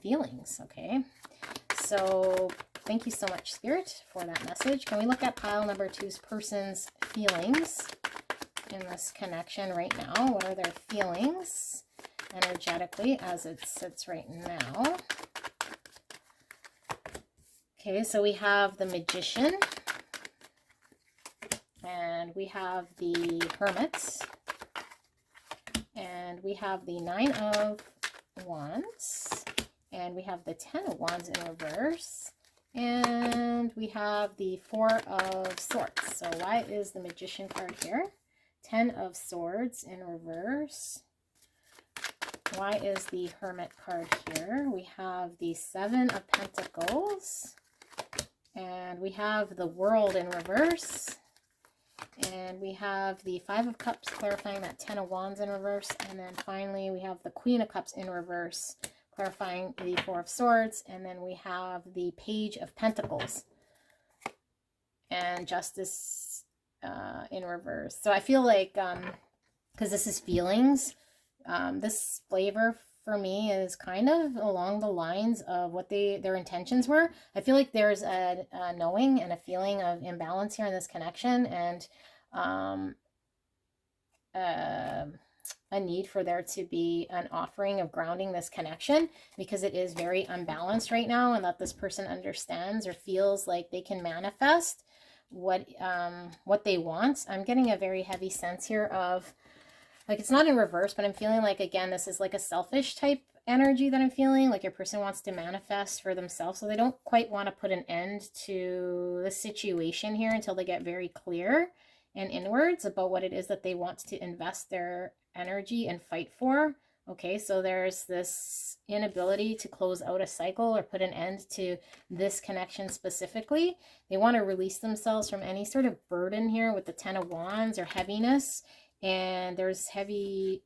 feelings. Okay, so thank you so much, Spirit, for that message. Can we look at pile number 2's person's feelings in this connection right now? What are their feelings energetically as it sits right now? Okay, so we have the Magician, and we have the Hermit, and we have the Nine of Wands, and we have the Ten of Wands in reverse, and we have the Four of Swords. So why is the Magician card here? Ten of Swords in reverse. Why is the Hermit card here? We have the Seven of Pentacles, and we have the World in reverse, and we have the Five of Cups clarifying that Ten of Wands in reverse, and then finally we have the Queen of Cups in reverse clarifying the Four of Swords, and then we have the Page of Pentacles and Justice in reverse. So I feel like, because this is feelings, this flavor for me is kind of along the lines of what their intentions were. I feel like there's a knowing and a feeling of imbalance here in this connection, and a need for there to be an offering of grounding this connection, because it is very unbalanced right now, and that this person understands or feels like they can manifest what they want. I'm getting a very heavy sense here of, like, it's not in reverse, but I'm feeling like, again, this is like a selfish type energy that I'm feeling. Like your person wants to manifest for themselves, so they don't quite want to put an end to the situation here until they get very clear and inwards about what it is that they want to invest their energy and fight for. Okay, so there's this inability to close out a cycle or put an end to this connection specifically. They want to release themselves from any sort of burden here with the Ten of Wands or heaviness. And there's heavy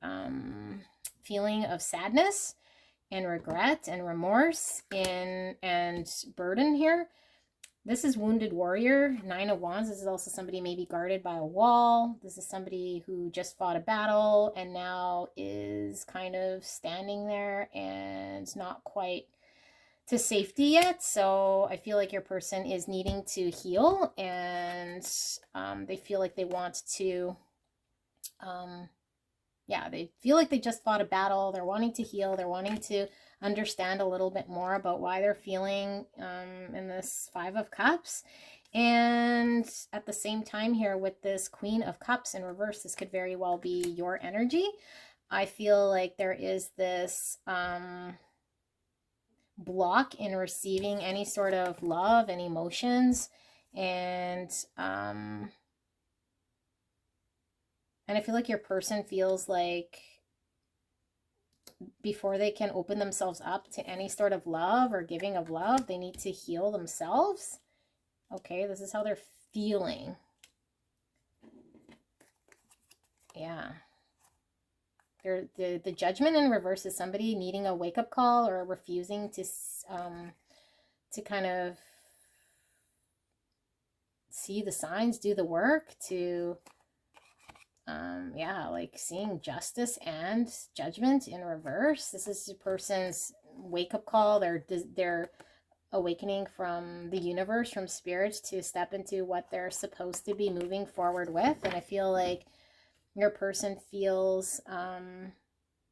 feeling of sadness and regret and remorse and burden here. This is Wounded Warrior, Nine of Wands. This is also somebody maybe guarded by a wall. This is somebody who just fought a battle and now is kind of standing there and not quite to safety yet. So I feel like your person is needing to heal, and they feel like they want to... yeah, they feel like they just fought a battle. They're wanting to heal. They're wanting to understand a little bit more about why they're feeling in this Five of Cups. And at the same time here with this Queen of Cups in reverse, this could very well be your energy. I feel like there is this block in receiving any sort of love and emotions, and I feel like your person feels like before they can open themselves up to any sort of love or giving of love, they need to heal themselves. Okay, this is how they're feeling. Yeah. The judgment in reverse is somebody needing a wake-up call or refusing to kind of see the signs, do the work, to yeah, like seeing justice and judgment in reverse. This is a person's wake-up call. They're awakening from the universe, from spirit, to step into what they're supposed to be moving forward with. And I feel like your person feels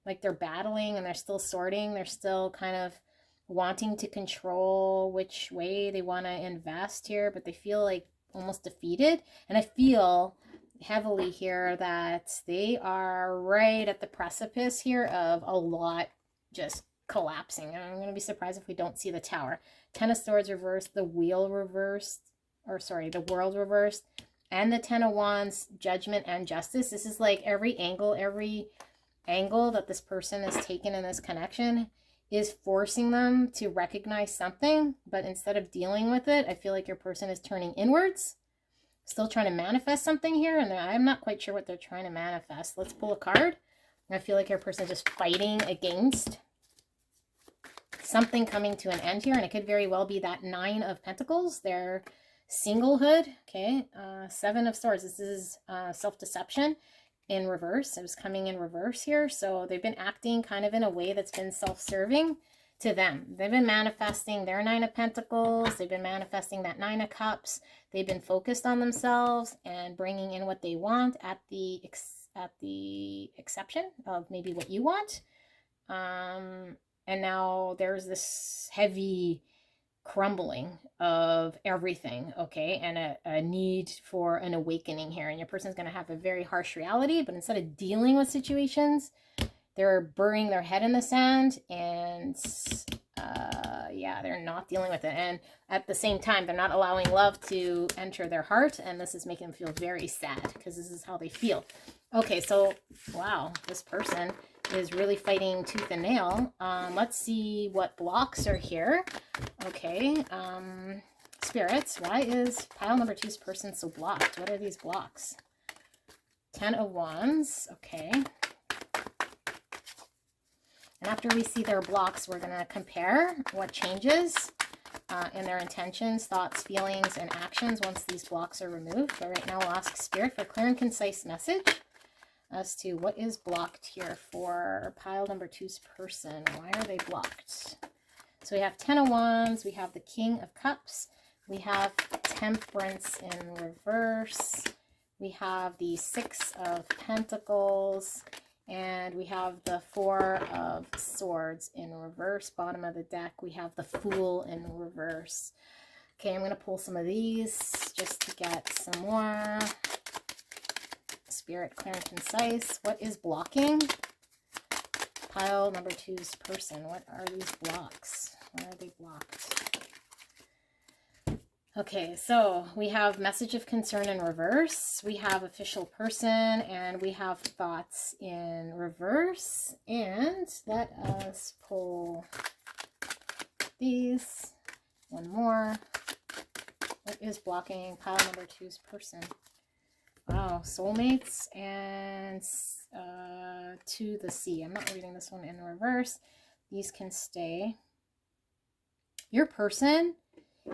like they're battling and they're still sorting. They're still kind of wanting to control which way they want to invest here, but they feel like almost defeated. And I feel heavily here that they are right at the precipice here of a lot just collapsing. And I'm going to be surprised if we don't see the Tower. Ten of Swords reversed, the Wheel reversed, or sorry, the World reversed, and the Ten of Wands, Judgment and Justice. This is like every angle that this person has taken in this connection is forcing them to recognize something, but instead of dealing with it, I feel like your person is turning inwards, still trying to manifest something here, and I'm not quite sure what they're trying to manifest. Let's pull a card. I feel like your person is just fighting against something coming to an end here, and it could very well be that Nine of Pentacles, their singlehood. Okay, Seven of Swords. This is self-deception in reverse. It was coming in reverse here. So they've been acting kind of in a way that's been self-serving to them. They've been manifesting their Nine of Pentacles. They've been manifesting that Nine of Cups. They've been focused on themselves and bringing in what they want at the exception of maybe what you want. And now there's this heavy crumbling of everything, okay, and a need for an awakening here. And your person's going to have a very harsh reality, but instead of dealing with situations, they're burying their head in the sand, and yeah, they're not dealing with it. And at the same time, they're not allowing love to enter their heart, and this is making them feel very sad because this is how they feel. Okay, so wow, this person is really fighting tooth and nail. Let's see what blocks are here. Okay, spirits, why is pile number 2's person so blocked? What are these blocks? Ten of Wands, okay. And after we see their blocks, we're going to compare what changes in their intentions, thoughts, feelings, and actions once these blocks are removed. But right now, we'll ask Spirit for a clear and concise message as to what is blocked here for pile number 2's person. Why are they blocked? So we have Ten of Wands, we have the King of Cups, we have Temperance in reverse, we have the Six of Pentacles, and we have the Four of Swords in reverse. Bottom of the deck, we have the Fool in reverse. Okay, I'm going to pull some of these just to get some more. Spirit, clear and concise. What is blocking pile number 2's person? What are these blocks? Why are they blocked? Okay, so we have message of concern in reverse. We have official person, and we have thoughts in reverse. And let us pull these. One more. What is blocking pile number 2's person? Wow, soulmates and to the sea. I'm not reading this one in reverse. These can stay. Your person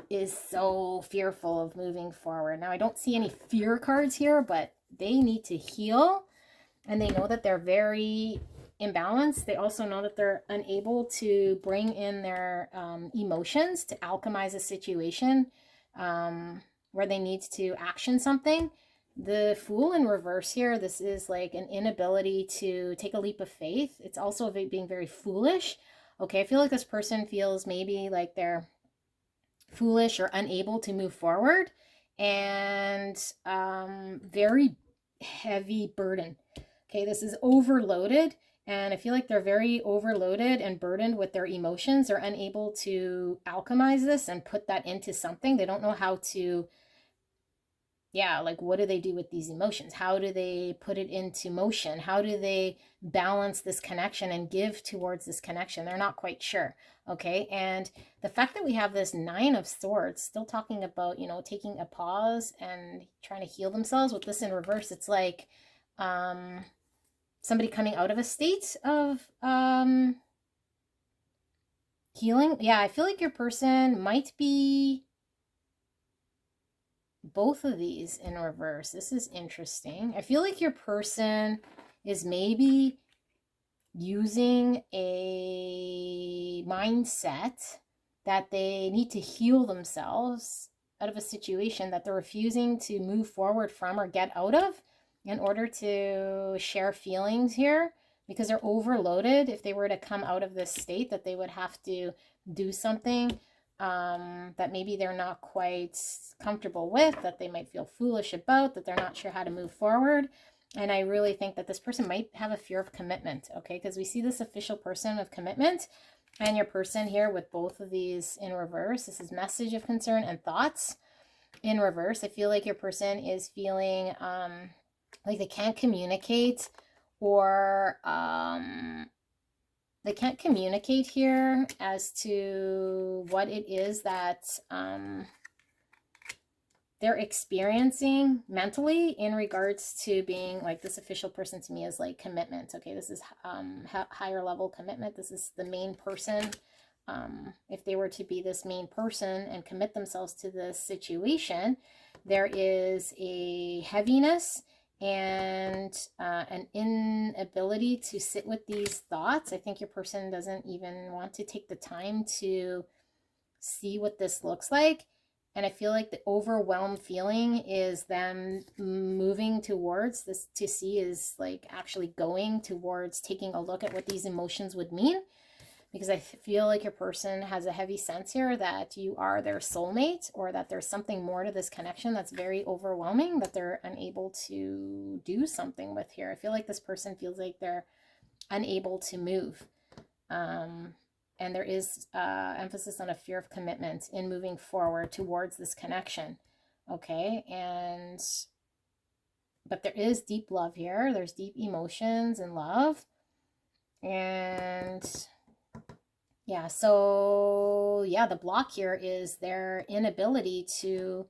is so fearful of moving forward. Now, I don't see any fear cards here, but they need to heal, and they know that they're very imbalanced. They also know that they're unable to bring in their emotions to alchemize a situation where they need to action something. The Fool in reverse here, this is like an inability to take a leap of faith. It's also being very foolish. Okay, I feel like this person feels maybe like they're foolish or unable to move forward, and very heavy burden. Okay, this is overloaded, and I feel like they're very overloaded and burdened with their emotions. They're unable to alchemize this and put that into something. They don't know how to yeah, like what do they do with these emotions? How do they put it into motion? How do they balance this connection and give towards this connection? They're not quite sure. Okay. And the fact that we have this Nine of Swords still talking about, you know, taking a pause and trying to heal themselves, with this in reverse, it's like somebody coming out of a state of healing. Yeah, I feel like your person might be both of these in reverse. This is interesting. I feel like your person is maybe using a mindset that they need to heal themselves out of a situation that they're refusing to move forward from or get out of in order to share feelings here, because they're overloaded. If they were to come out of this state, that they would have to do something that maybe they're not quite comfortable with, that they might feel foolish about, that they're not sure how to move forward. And I really think that this person might have a fear of commitment, okay? Because we see this official person of commitment, and your person here with both of these in reverse. This is message of concern and thoughts in reverse. I feel like your person is feeling like they can't communicate, or they can't communicate here as to what it is that they're experiencing mentally in regards to being like, this official person to me is like commitment. Okay, this is higher level commitment. This is the main person. If they were to be this main person and commit themselves to this situation, there is a heaviness and an inability to sit with these thoughts. I think your person doesn't even want to take the time to see what this looks like. And I feel like the overwhelmed feeling is them moving towards this, to see is like actually going towards taking a look at what these emotions would mean. Because I feel like your person has a heavy sense here that you are their soulmate, or that there's something more to this connection that's very overwhelming that they're unable to do something with here. I feel like this person feels like they're unable to move. And there is emphasis on a fear of commitment in moving forward towards this connection. Okay, but there is deep love here. There's deep emotions and love. And yeah, so yeah, the block here is their inability to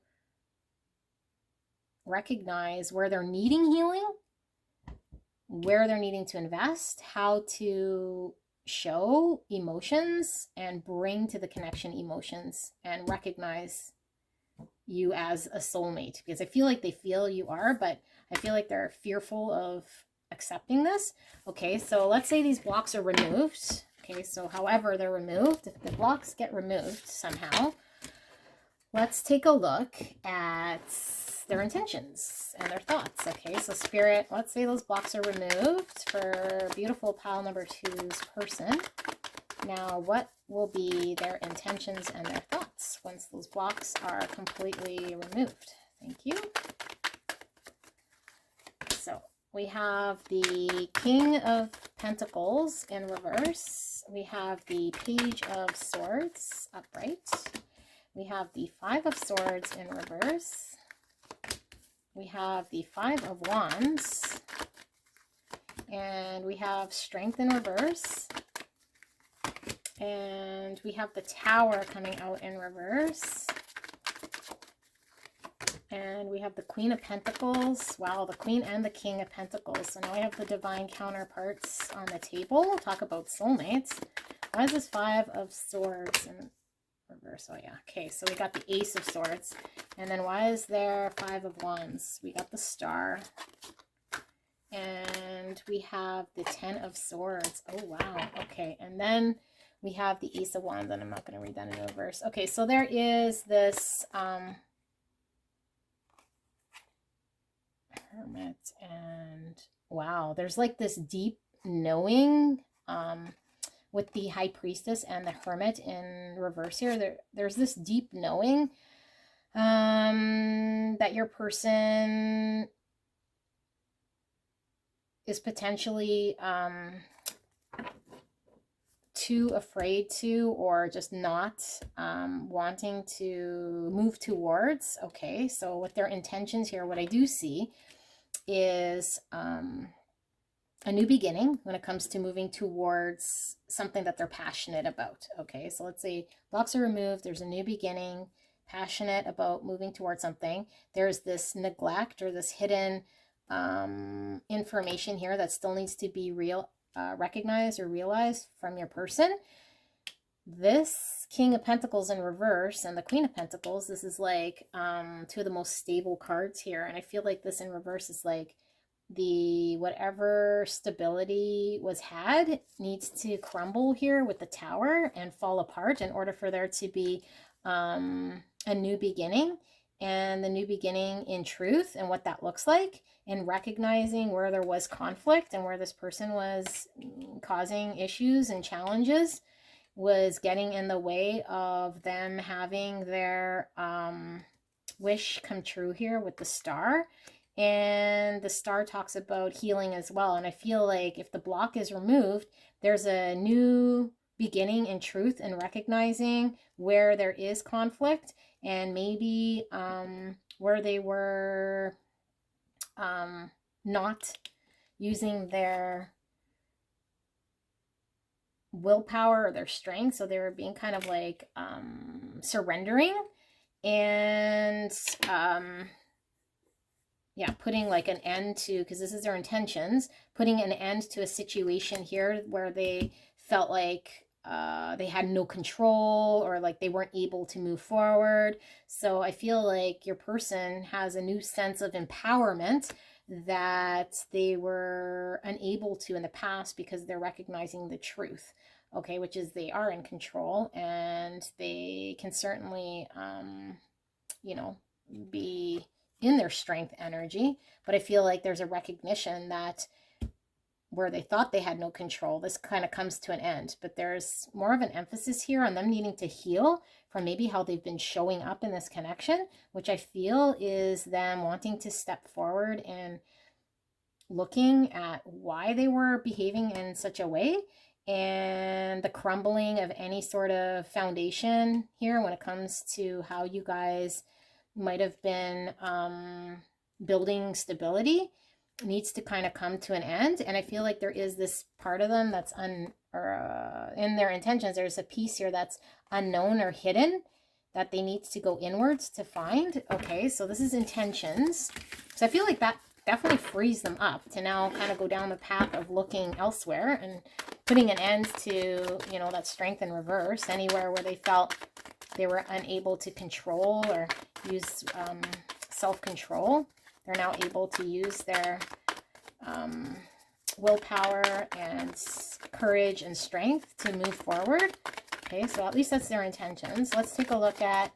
recognize where they're needing healing, where they're needing to invest, how to show emotions and bring to the connection emotions and recognize you as a soulmate. Because I feel like they feel you are, but I feel like they're fearful of accepting this. Okay, so let's say these blocks are removed. Okay, so however they're removed, if the blocks get removed somehow, let's take a look at their intentions and their thoughts. Okay, so Spirit, let's say those blocks are removed for beautiful pile number 2's person. Now, what will be their intentions and their thoughts once those blocks are completely removed? Thank you. So we have the King of Pentacles in reverse. We have the Page of Swords upright. We have the Five of Swords in reverse. We have the Five of Wands. And we have Strength in reverse. And we have the Tower coming out in reverse. And we have the Queen of Pentacles. Wow, the Queen and the King of Pentacles. So now we have the divine counterparts on the table. We'll talk about soulmates. Why is this Five of Swords in reverse? Oh yeah, okay, so we got the Ace of Swords. And then why is there Five of Wands? We got the Star. And we have the Ten of Swords. Oh wow, okay. And then we have the Ace of Wands, and I'm not going to read that in reverse. Okay, so there is this Hermit, and wow, there's like this deep knowing with the High Priestess and the Hermit in reverse here. There's this deep knowing that your person is potentially too afraid to, or just not wanting to move towards. Okay, so with their intentions here, what I do see is a new beginning when it comes to moving towards something that they're passionate about. Okay, so let's say blocks are removed, there's a new beginning, passionate about moving towards something. There's this neglect or this hidden information here that still needs to be recognized or realized from your person. This King of Pentacles in reverse and the Queen of Pentacles, this is like two of the most stable cards here. And I feel like this in reverse is like the whatever stability was had needs to crumble here with the Tower and fall apart in order for there to be a new beginning, and the new beginning in truth and what that looks like, and recognizing where there was conflict and where this person was causing issues and challenges was getting in the way of them having their wish come true here with the Star. And the Star talks about healing as well. And I feel like if the block is removed, there's a new beginning in truth and recognizing where there is conflict, and maybe where they were not using their willpower or their strength. So they were being kind of like surrendering and yeah, putting like an end to, because this is their intentions, putting an end to a situation here where they felt like they had no control, or like they weren't able to move forward. So I feel like your person has a new sense of empowerment that they were unable to in the past, because they're recognizing the truth, okay, which is they are in control, and they can certainly you know, be in their strength energy. But I feel like there's a recognition that where they thought they had no control, this kind of comes to an end. But there's more of an emphasis here on them needing to heal from maybe how they've been showing up in this connection, which I feel is them wanting to step forward and looking at why they were behaving in such a way, and the crumbling of any sort of foundation here when it comes to how you guys might have been building stability needs to kind of come to an end. And I feel like there is this part of them that's in their intentions, there's a piece here that's unknown or hidden that they need to go inwards to find. Okay, so this is intentions. So I feel like that definitely frees them up to now kind of go down the path of looking elsewhere and putting an end to, you know, that strength in reverse, anywhere where they felt they were unable to control or use self-control. They're now able to use their willpower and courage and strength to move forward. Okay, so at least that's their intentions. Let's take a look at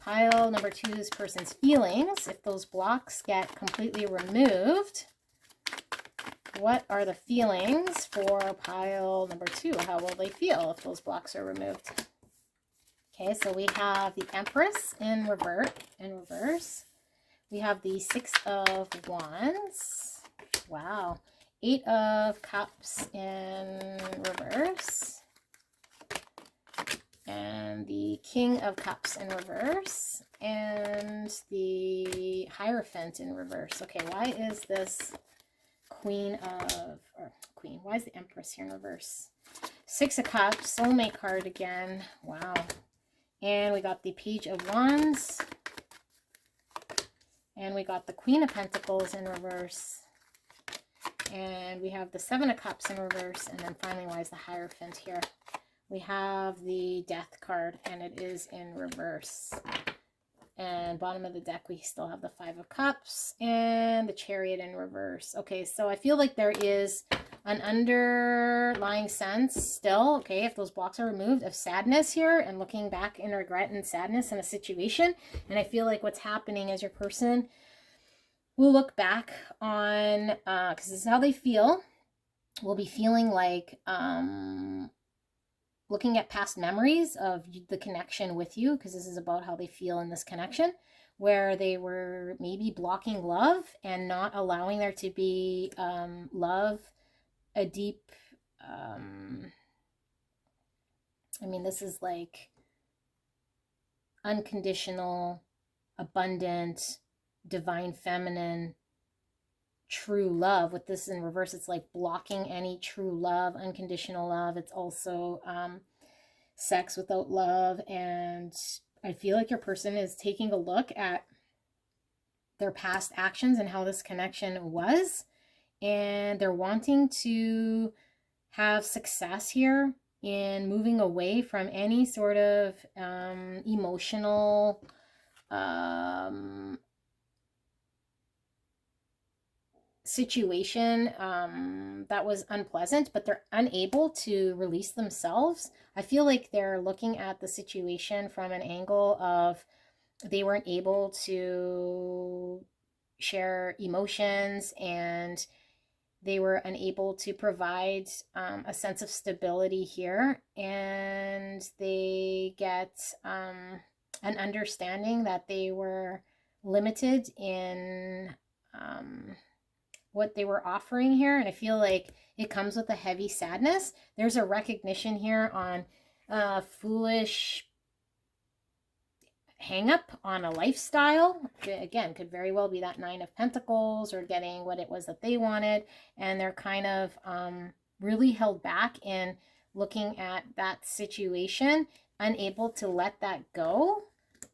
pile number 2's person's feelings. If those blocks get completely removed, what are the feelings for pile number 2? How will they feel if those blocks are removed? Okay, so we have the Empress in reverse. We have the 6 of Wands. Wow. 8 of Cups in reverse. And the King of Cups in reverse. And the Hierophant in reverse. Okay, why is this why is the Empress here in reverse? 6 of Cups, soulmate card again. Wow. And we got the Page of Wands. And we got the Queen of Pentacles in reverse. And we have the 7 of Cups in reverse. And then finally, why is the Hierophant here? We have the Death card, and it is in reverse. And bottom of the deck, we still have the 5 of Cups and the Chariot in reverse. Okay, so I feel like there is an underlying sense still, okay, if those blocks are removed, of sadness here and looking back in regret and sadness in a situation. And I feel like what's happening is your person will look back on, because this is how they feel, will be feeling like looking at past memories of the connection with you, because this is about how they feel in this connection, where they were maybe blocking love and not allowing there to be love, a deep I mean, this is like unconditional, abundant, divine feminine, true love. With this in reverse, it's like blocking any true love, unconditional love. It's also sex without love. And I feel like your person is taking a look at their past actions and how this connection was, and they're wanting to have success here in moving away from any sort of emotional situation that was unpleasant, but they're unable to release themselves. I feel like they're looking at the situation from an angle of they weren't able to share emotions, and they were unable to provide a sense of stability here, and they get an understanding that they were limited in what they were offering here. And I feel like it comes with a heavy sadness. There's a recognition here on foolish hang up on a lifestyle. Again, could very well be that Nine of Pentacles, or getting what it was that they wanted, and they're kind of really held back in looking at that situation, unable to let that go.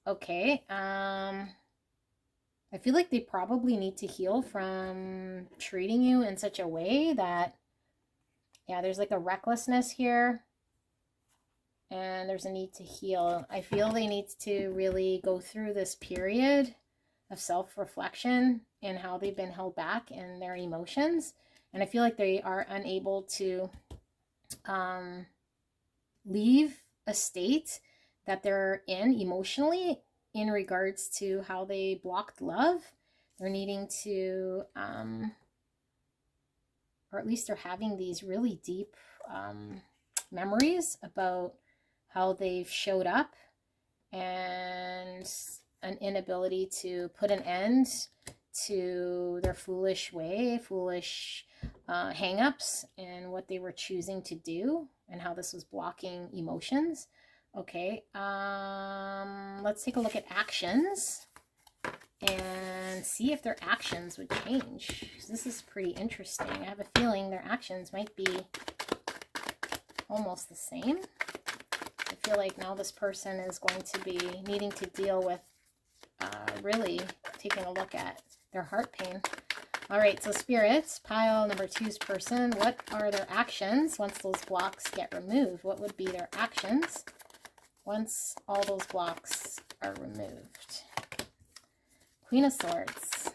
Okay, I feel like they probably need to heal from treating you in such a way that, yeah, there's like a recklessness here. And there's a need to heal. I feel they need to really go through this period of self-reflection and how they've been held back in their emotions. And I feel like they are unable to leave a state that they're in emotionally in regards to how they blocked love. They're needing to, or at least they're having these really deep memories about how they've showed up, and an inability to put an end to their foolish hang-ups, and what they were choosing to do, and how this was blocking emotions. Okay, let's take a look at actions and see if their actions would change. This is pretty interesting. I have a feeling their actions might be almost the same. I feel like now this person is going to be needing to deal with really taking a look at their heart pain. All right, so spirits, pile number 2's person, what are their actions once those blocks get removed? What would be their actions once all those blocks are removed? Queen of Swords,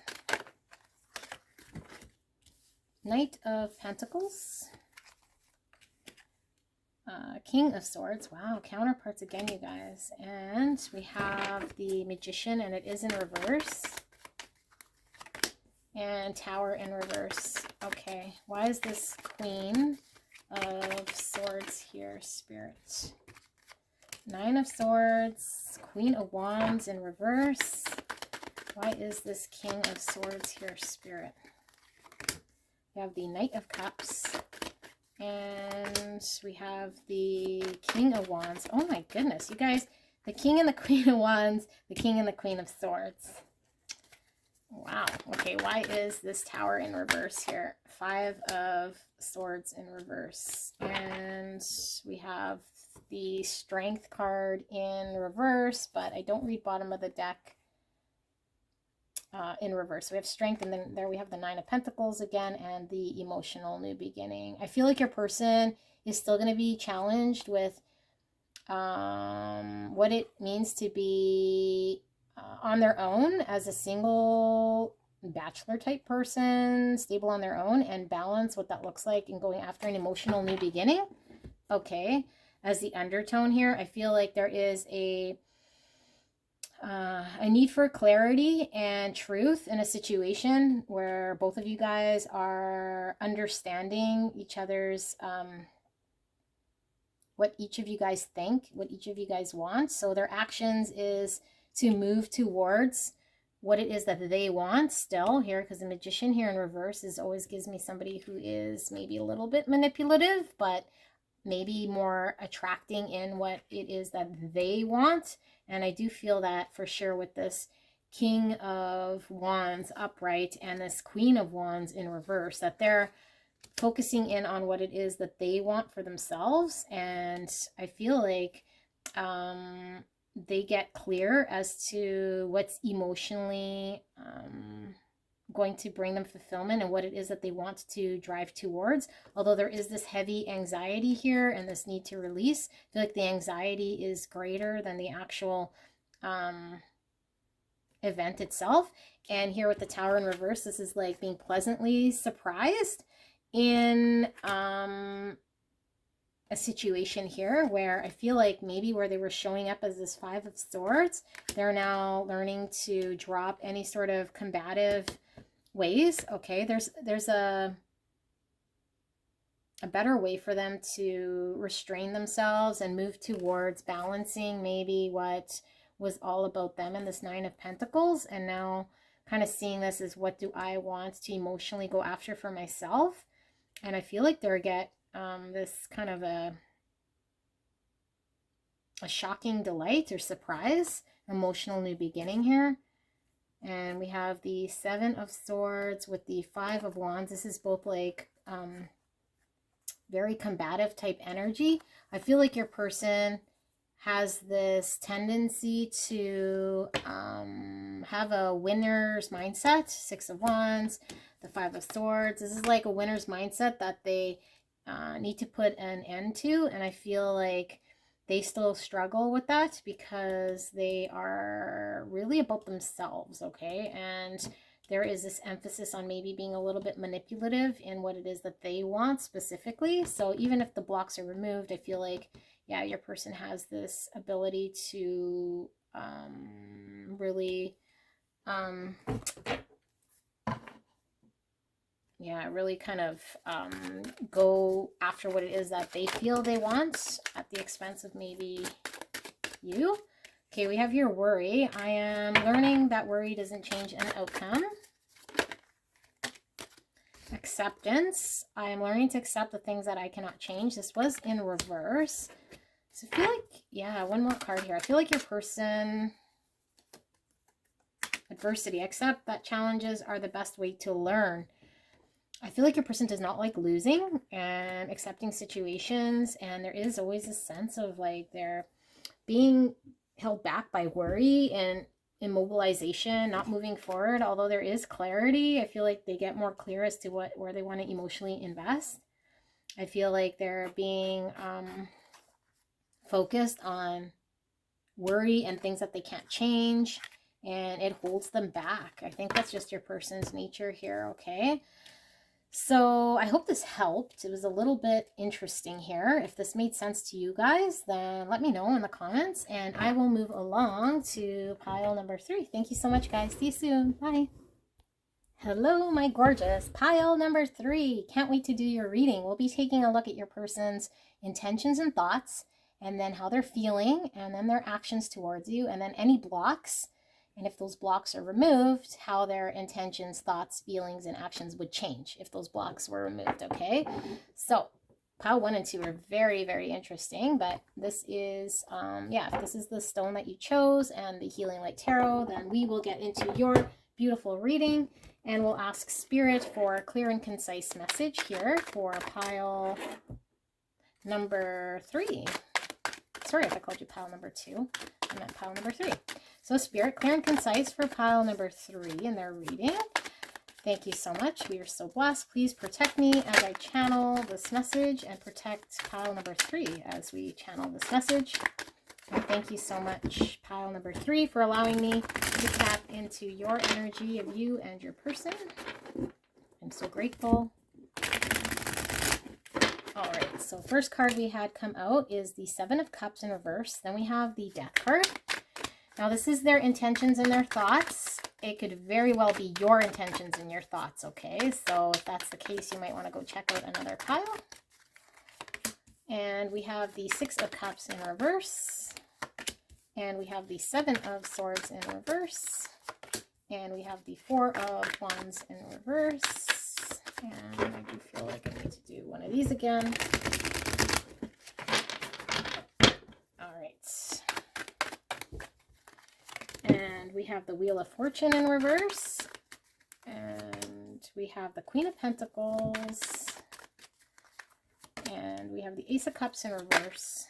Knight of Pentacles, King of Swords. Wow, counterparts again, you guys. And we have the Magician, and it is in reverse. And Tower in reverse. Okay, why is this Queen of Swords here, Spirit? Nine of Swords, Queen of Wands in reverse. Why is this King of Swords here, Spirit? We have the Knight of Cups. And we have the King of Wands. Oh my goodness, you guys. The King and the Queen of Wands, the King and the Queen of Swords. Wow. Okay, why is this Tower in reverse here? Five of Swords in reverse. And we have the Strength card in reverse, but I don't read bottom of the deck in reverse. So we have Strength, and then there we have the Nine of Pentacles again, and the emotional new beginning. I feel like your person is still going to be challenged with what it means to be on their own as a single bachelor type person, stable on their own, and balance what that looks like in going after an emotional new beginning. Okay, as the undertone here, I feel like there is a need for clarity and truth in a situation where both of you guys are understanding each other's, what each of you guys think, what each of you guys want. So their actions is to move towards what it is that they want still here, because the Magician here in reverse is always gives me somebody who is maybe a little bit manipulative, but maybe more attracting in what it is that they want. And I do feel that for sure with this King of Wands upright and this Queen of Wands in reverse, that they're focusing in on what it is that they want for themselves. And I feel like they get clear as to what's emotionally going to bring them fulfillment and what it is that they want to drive towards. Although there is this heavy anxiety here and this need to release, I feel like the anxiety is greater than the actual event itself. And here with the Tower in reverse, this is like being pleasantly surprised in a situation here where I feel like maybe where they were showing up as this Five of Swords, they're now learning to drop any sort of combative ways. Okay, there's a better way for them to restrain themselves and move towards balancing maybe what was all about them in this Nine of Pentacles, and now kind of seeing this as what do I want to emotionally go after for myself. And I feel like they're get this kind of a shocking delight or surprise, emotional new beginning here. And we have the Seven of Swords with the Five of Wands. This is both like very combative type energy. I feel like your person has this tendency to have a winner's mindset. Six of Wands, the Five of Swords. This is like a winner's mindset that they need to put an end to. And I feel like they still struggle with that because they are really about themselves, okay? And there is this emphasis on maybe being a little bit manipulative in what it is that they want specifically. So even if the blocks are removed, I feel like, yeah, your person has this ability to really, really kind of go after what it is that they feel they want at the expense of maybe you. Okay, we have your worry. I am learning that worry doesn't change an outcome. Acceptance. I am learning to accept the things that I cannot change. This was in reverse. So I feel like, yeah, one more card here. I feel like your person, adversity. Accept that challenges are the best way to learn. I feel like your person does not like losing and accepting situations. And there is always a sense of like they're being held back by worry and immobilization, not moving forward. Although there is clarity, I feel like they get more clear as to where they want to emotionally invest. I feel like they're being focused on worry and things that they can't change, and it holds them back. I think that's just your person's nature here, okay? So I hope this helped. It was a little bit interesting here. If this made sense to you guys, then let me know in the comments, and I will move along to pile number 3. Thank you so much, guys. See you soon. Bye. Hello, my gorgeous. Pile number 3. Can't wait to do your reading. We'll be taking a look at your person's intentions and thoughts, and then how they're feeling, and then their actions towards you, and then any blocks. And if those blocks are removed, how their intentions, thoughts, feelings, and actions would change if those blocks were removed, okay? So pile 1 and 2 are very, very interesting, but this is, if this is the stone that you chose and the Healing Light Tarot, then we will get into your beautiful reading, and we'll ask Spirit for a clear and concise message here for pile number 3. Sorry if I called you pile number 2. I meant pile number 3. So Spirit, clear and concise for pile number 3 in their reading. Thank you so much. We are so blessed. Please protect me as I channel this message, and protect pile number 3 as we channel this message. And thank you so much, pile number 3, for allowing me to tap into your energy of you and your person. I'm so grateful. All right, so first card we had come out is the Seven of Cups in reverse. Then we have the Death card. Now this is their intentions and their thoughts. It could very well be your intentions and your thoughts, okay? So if that's the case, you might want to go check out another pile. And we have the Six of Cups in reverse. And we have the Seven of Swords in reverse. And we have the Four of Wands in reverse. And I do feel like I need to do one of these again. And we have the Wheel of Fortune in reverse. And we have the Queen of Pentacles. And we have the Ace of Cups in reverse.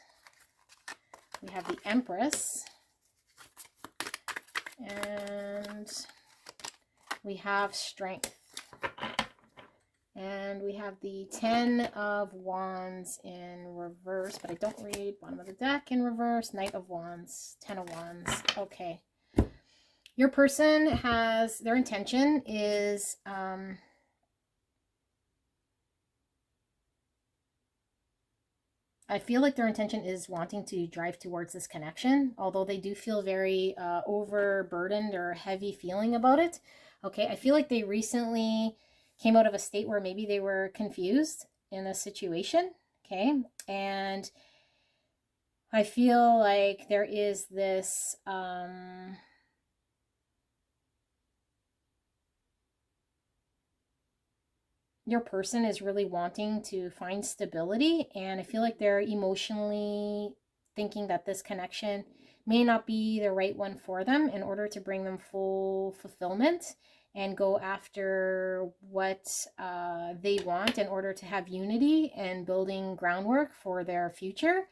We have the Empress. And we have Strength. And we have the 10 of Wands in reverse, but I don't read bottom of the deck in reverse. Knight of Wands, 10 of Wands. Okay. Your person has, their intention is, I feel like their intention is wanting to drive towards this connection, although they do feel very overburdened or heavy feeling about it. Okay, I feel like they recently came out of a state where maybe they were confused in a situation. Okay, and I feel like there is this your person is really wanting to find stability, and I feel like they're emotionally thinking that this connection may not be the right one for them in order to bring them full fulfillment and go after what they want in order to have unity and building groundwork for their future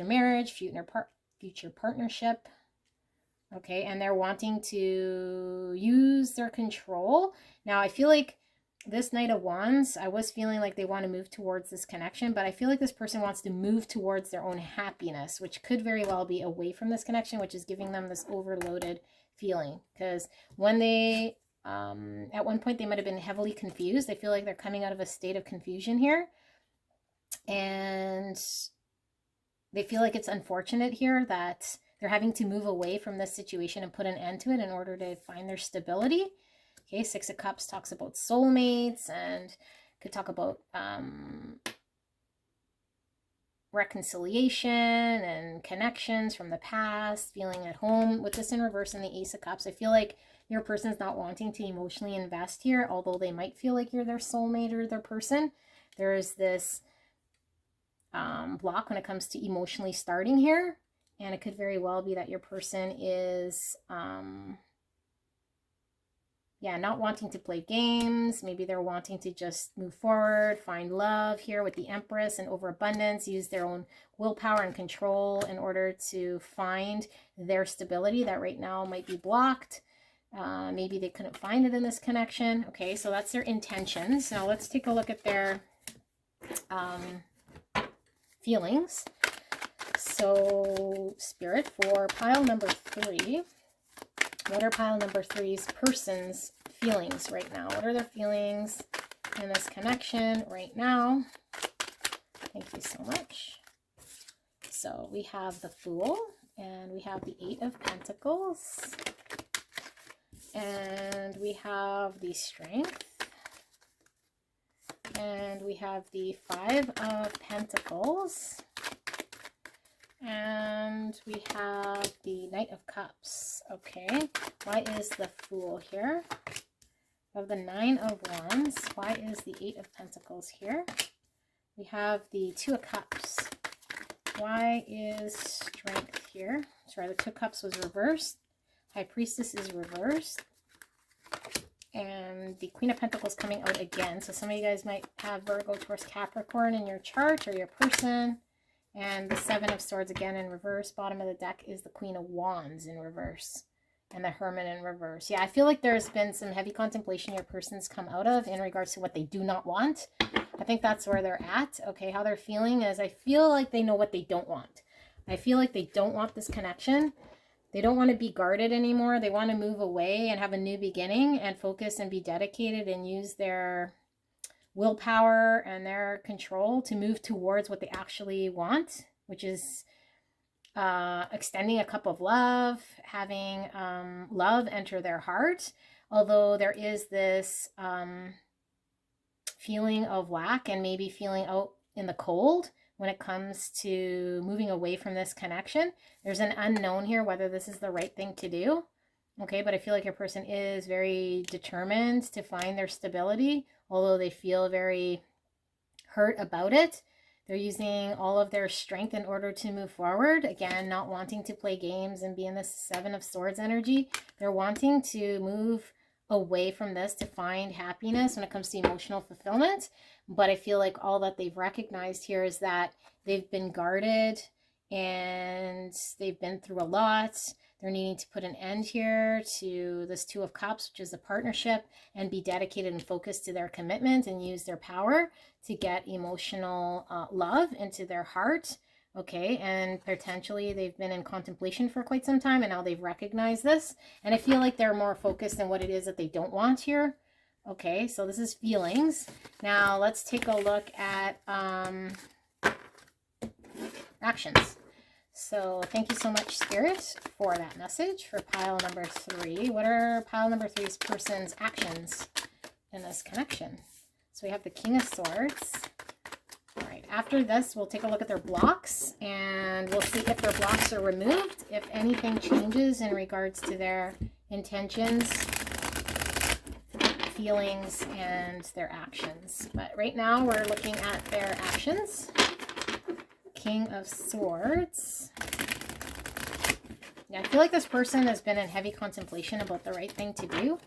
marriage, future partnership. Okay, and they're wanting to use their control. Now, I feel like this Knight of Wands, I was feeling like they want to move towards this connection, but I feel like this person wants to move towards their own happiness, which could very well be away from this connection, which is giving them this overloaded feeling. Because when they, at one point, they might have been heavily confused. I feel like they're coming out of a state of confusion here. And they feel like it's unfortunate here that they're having to move away from this situation and put an end to it in order to find their stability. Okay, Six of Cups talks about soulmates and could talk about reconciliation and connections from the past, feeling at home. With this in reverse and the Ace of Cups, I feel like your person's not wanting to emotionally invest here, although they might feel like you're their soulmate or their person. There is this block when it comes to emotionally starting here, and it could very well be that your person is not wanting to play games. Maybe they're wanting to just move forward, find love here with the Empress and overabundance, use their own willpower and control in order to find their stability that right now might be blocked. Maybe they couldn't find it in this connection. Okay, so that's their intentions. Now let's take a look at their feelings. So Spirit, for pile number 3, what are pile number 3's person's feelings right now? What are their feelings in this connection right now? Thank you so much. So we have the Fool, and we have the 8 of Pentacles, and we have the Strength, and we have the 5 of Pentacles, and we have the Knight of Cups. Okay, why is the Fool here? We have the 9 of Wands. Why is the 8 of Pentacles here? We have the 2 of Cups. Why is Strength here? Sorry, the 2 of Cups was reversed. High Priestess is reversed. And the Queen of Pentacles coming out again. So some of you guys might have Virgo, Taurus, Capricorn in your chart or your person. And the 7 of Swords again in reverse. Bottom of the deck is the Queen of Wands in reverse. And the Hermit in reverse. Yeah, I feel like there's been some heavy contemplation your person's come out of in regards to what they do not want. I think that's where they're at. Okay, how they're feeling is I feel like they know what they don't want. I feel like they don't want this connection. They don't want to be guarded anymore. They want to move away and have a new beginning and focus and be dedicated and use their willpower and their control to move towards what they actually want, which is extending a cup of love, having love enter their heart. Although there is this feeling of lack and maybe feeling out in the cold when it comes to moving away from this connection. There's an unknown here whether this is the right thing to do. Okay, but I feel like your person is very determined to find their stability, although they feel very hurt about it. They're using all of their strength in order to move forward. Again, not wanting to play games and be in this Seven of Swords energy. They're wanting to move away from this to find happiness when it comes to emotional fulfillment. But I feel like all that they've recognized here is that they've been guarded and they've been through a lot. They're needing to put an end here to this Two of Cups, which is a partnership, and be dedicated and focused to their commitment and use their power to get emotional love into their heart. Okay, and potentially they've been in contemplation for quite some time, and now they've recognized this. And I feel like they're more focused on what it is that they don't want here. Okay, so this is feelings. Now let's take a look at actions. So thank you so much, Spirit, for that message for pile number 3. What are pile number 3's person's actions in this connection? So we have the King of Swords. All right, after this, we'll take a look at their blocks, and we'll see if their blocks are removed, if anything changes in regards to their intentions, feelings, and their actions. But right now, we're looking at their actions. King of Swords. Yeah, I feel like this person has been in heavy contemplation about the right thing to do.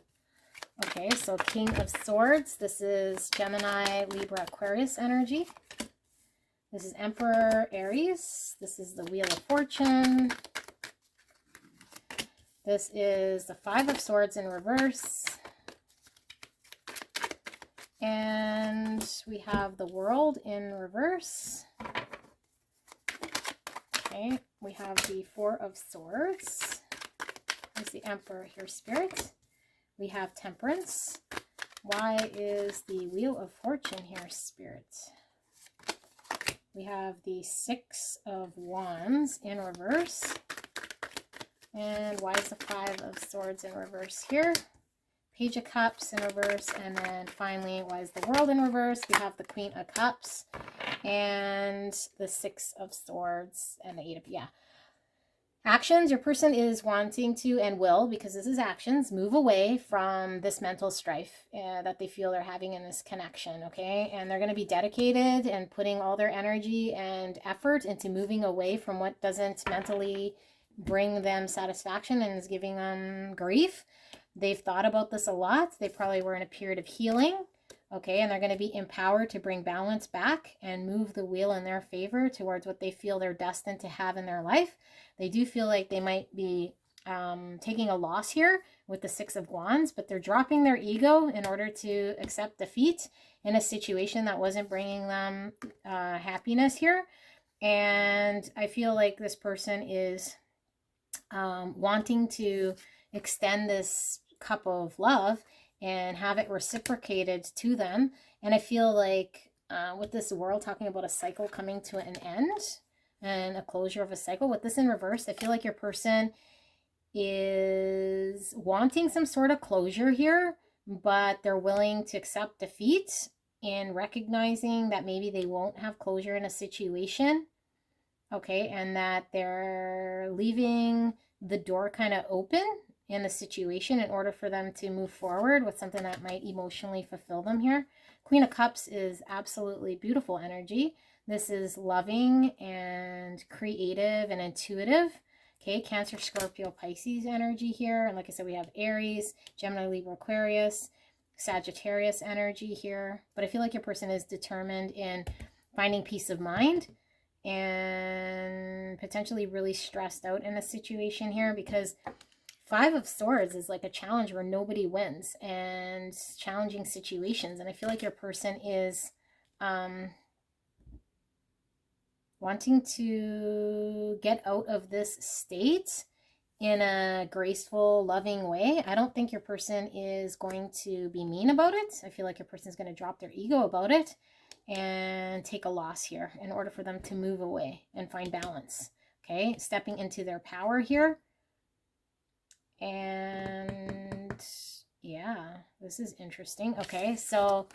Okay, so King of Swords. This is Gemini, Libra, Aquarius energy. This is Emperor, Aries. This is the Wheel of Fortune. This is the Five of Swords in reverse. And we have the World in reverse. Okay, we have the Four of Swords. There's the Emperor here, Spirit. We have Temperance. Why is the Wheel of Fortune here, Spirit? We have the Six of Wands in reverse. And why is the Five of Swords in reverse here? Page of Cups in reverse. And then finally, why is the World in reverse? We have the Queen of Cups and the Six of Swords and the Eight of, actions. Your person is wanting to and will, because this is actions, move away from this mental strife that they feel they're having in this connection, okay? And they're going to be dedicated and putting all their energy and effort into moving away from what doesn't mentally bring them satisfaction and is giving them grief. They've thought about this a lot. They probably were in a period of healing. Okay, and they're going to be empowered to bring balance back and move the wheel in their favor towards what they feel they're destined to have in their life. They do feel like they might be taking a loss here with the Six of Wands, but they're dropping their ego in order to accept defeat in a situation that wasn't bringing them happiness here. And I feel like this person is wanting to extend this cup of love and have it reciprocated to them. And I feel like with this World talking about a cycle coming to an end and a closure of a cycle, with this in reverse, I feel like your person is wanting some sort of closure here, but they're willing to accept defeat in recognizing that maybe they won't have closure in a situation, okay, and that they're leaving the door kind of open in the situation in order for them to move forward with something that might emotionally fulfill them here. Queen of Cups is absolutely beautiful energy. This is loving and creative and intuitive. Okay, Cancer, Scorpio, Pisces energy here. And like I said, we have Aries, Gemini, Libra, Aquarius, Sagittarius energy here. But I feel like your person is determined in finding peace of mind and potentially really stressed out in a situation here, because Five of Swords is like a challenge where nobody wins and challenging situations. And I feel like your person is wanting to get out of this state in a graceful, loving way. I don't think your person is going to be mean about it. I feel like your person is going to drop their ego about it and take a loss here in order for them to move away and find balance. Okay, stepping into their power here. And yeah, this is interesting. Okay, so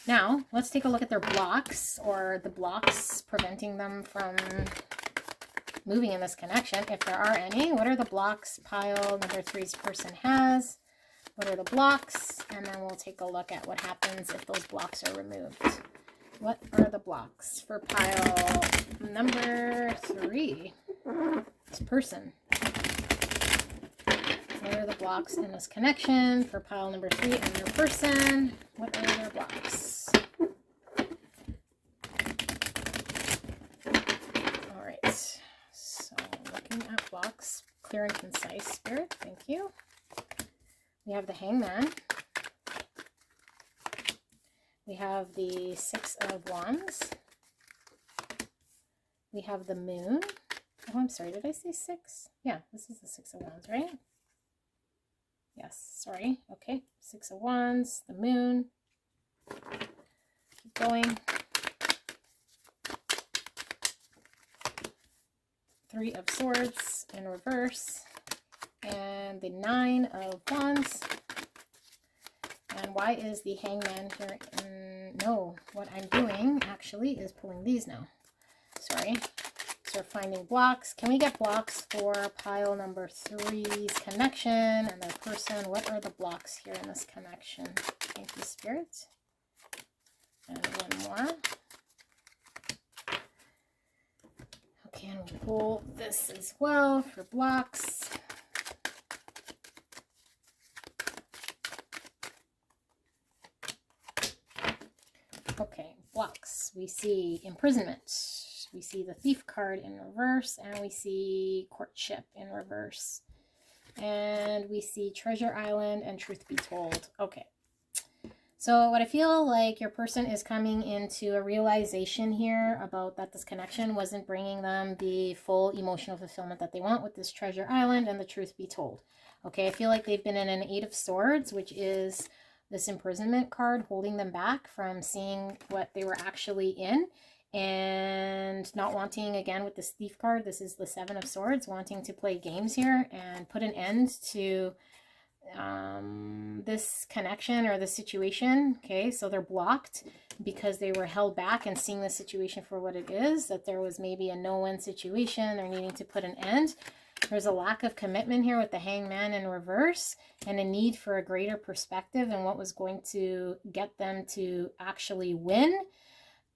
now let's take a look at their blocks, or the blocks preventing them from moving in this connection, if there are any. What are the blocks pile number 3's person has? What are the blocks? And then we'll take a look at what happens if those blocks are removed. What are the blocks for pile number 3? This person. What are the blocks in this connection for pile number 3 and their person? What are their blocks? All right. So looking at blocks, clear and concise, Spirit. Thank you. We have the Hangman. We have the Six of Wands. We have the Moon. Oh, I'm sorry. Did I say 6? Yeah, this is the Six of Wands, right? Yes, sorry. Okay, Six of Wands, the Moon. Keep going. 3 of Swords in reverse. And the 9 of Wands. And why is the Hangman here? No, what I'm doing actually is pulling these now. Sorry. So we're finding blocks. Can we get blocks for pile number 3's connection and their person? What are the blocks here in this connection? Thank you, Spirit. And one more. Okay, and we'll pull this as well for blocks. Okay, blocks. We see imprisonment. We see the Thief card in reverse, and we see courtship in reverse. And we see Treasure Island and Truth Be Told. Okay. So what I feel like your person is coming into a realization here about that this connection wasn't bringing them the full emotional fulfillment that they want with this Treasure Island and the Truth Be Told. Okay, I feel like they've been in an 8 of Swords, which is this imprisonment card holding them back from seeing what they were actually in, and not wanting, again with this Thief card, this is the 7 of Swords, wanting to play games here and put an end to this connection or the situation. Okay, so they're blocked because they were held back and seeing the situation for what it is, that there was maybe a no-win situation, they're needing to put an end. There's a lack of commitment here with the Hangman in reverse and a need for a greater perspective and what was going to get them to actually win.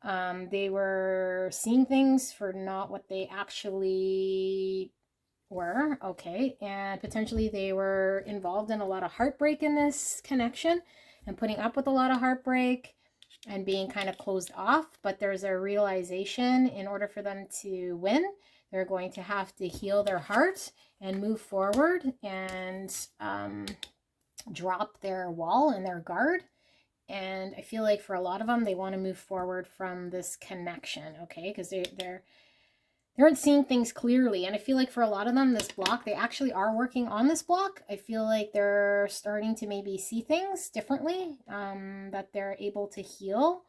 They were seeing things for not what they actually were, okay, and potentially they were involved in a lot of heartbreak in this connection and putting up with a lot of heartbreak and being kind of closed off, but there's a realization in order for them to win, they're going to have to heal their heart and move forward and drop their wall and their guard. And I feel like for a lot of them, they want to move forward from this connection, okay, because they aren't seeing things clearly. And I feel like for a lot of them, this block, they actually are working on this block. I feel like they're starting to maybe see things differently, that they're able to heal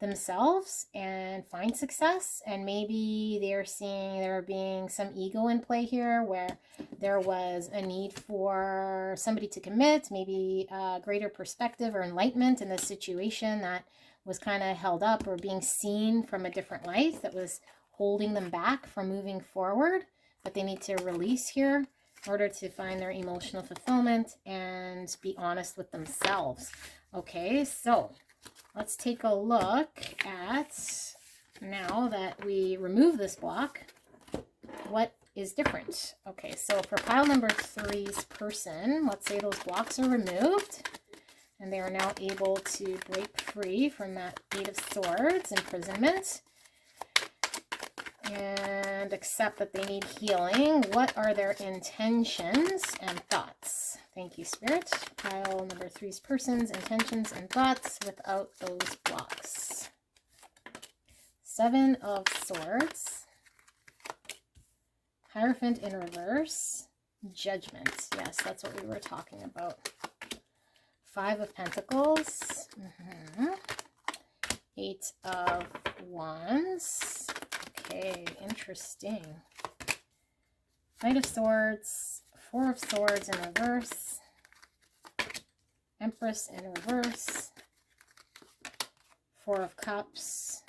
themselves and find success. And maybe they're seeing there being some ego in play here where there was a need for somebody to commit, maybe a greater perspective or enlightenment in this situation that was kind of held up or being seen from a different light that was holding them back from moving forward, but they need to release here in order to find their emotional fulfillment and be honest with themselves. Okay, so let's take a look at, now that we remove this block, what is different. Okay, so for pile number 3's person, let's say those blocks are removed and they are now able to break free from that 8 of Swords, imprisonment, and accept that they need healing. What are their intentions and thoughts? Thank you, Spirit. Pile number 3's person's intentions and thoughts without those blocks. 7 of Swords. Hierophant in reverse. Judgment. Yes, that's what we were talking about. 5 of Pentacles. 8 of Wands. Okay, interesting. Knight of Swords, 4 of Swords in reverse, Empress in reverse, 4 of Cups,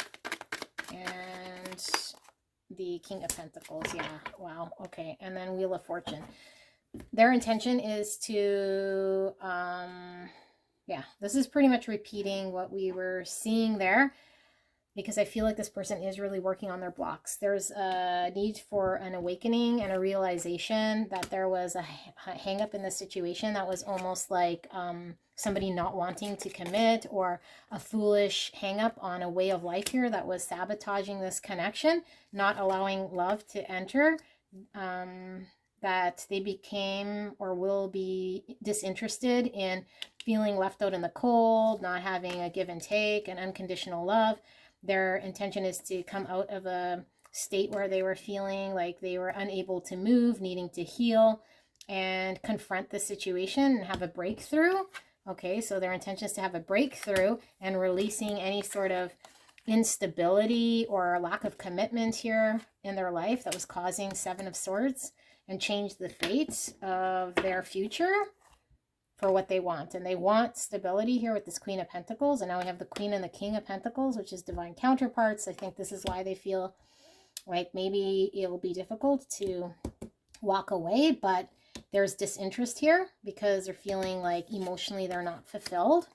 and the King of Pentacles. Yeah, wow, okay. And then Wheel of Fortune. Their intention is to, yeah, this is pretty much repeating what we were seeing there. because I feel like this person is really working on their blocks. There's a need for an awakening and a realization that there was a hang up in the situation that was almost like somebody not wanting to commit, or a foolish hang up on a way of life here that was sabotaging this connection, not allowing love to enter. That they became or will be disinterested in feeling left out in the cold, not having a give and take and unconditional love. Their intention is to come out of a state where they were feeling like they were unable to move, needing to heal and confront the situation and have a breakthrough. Okay, so their intention is to have a breakthrough and releasing any sort of instability or lack of commitment here in their life that was causing Seven of Swords, and change the fate of their future for what they want. And they want stability here with this Queen of Pentacles. And now we have the Queen and the King of Pentacles, which is divine counterparts. I think this is why they feel like maybe it'll be difficult to walk away, but there's disinterest here because they're feeling like emotionally they're not fulfilled.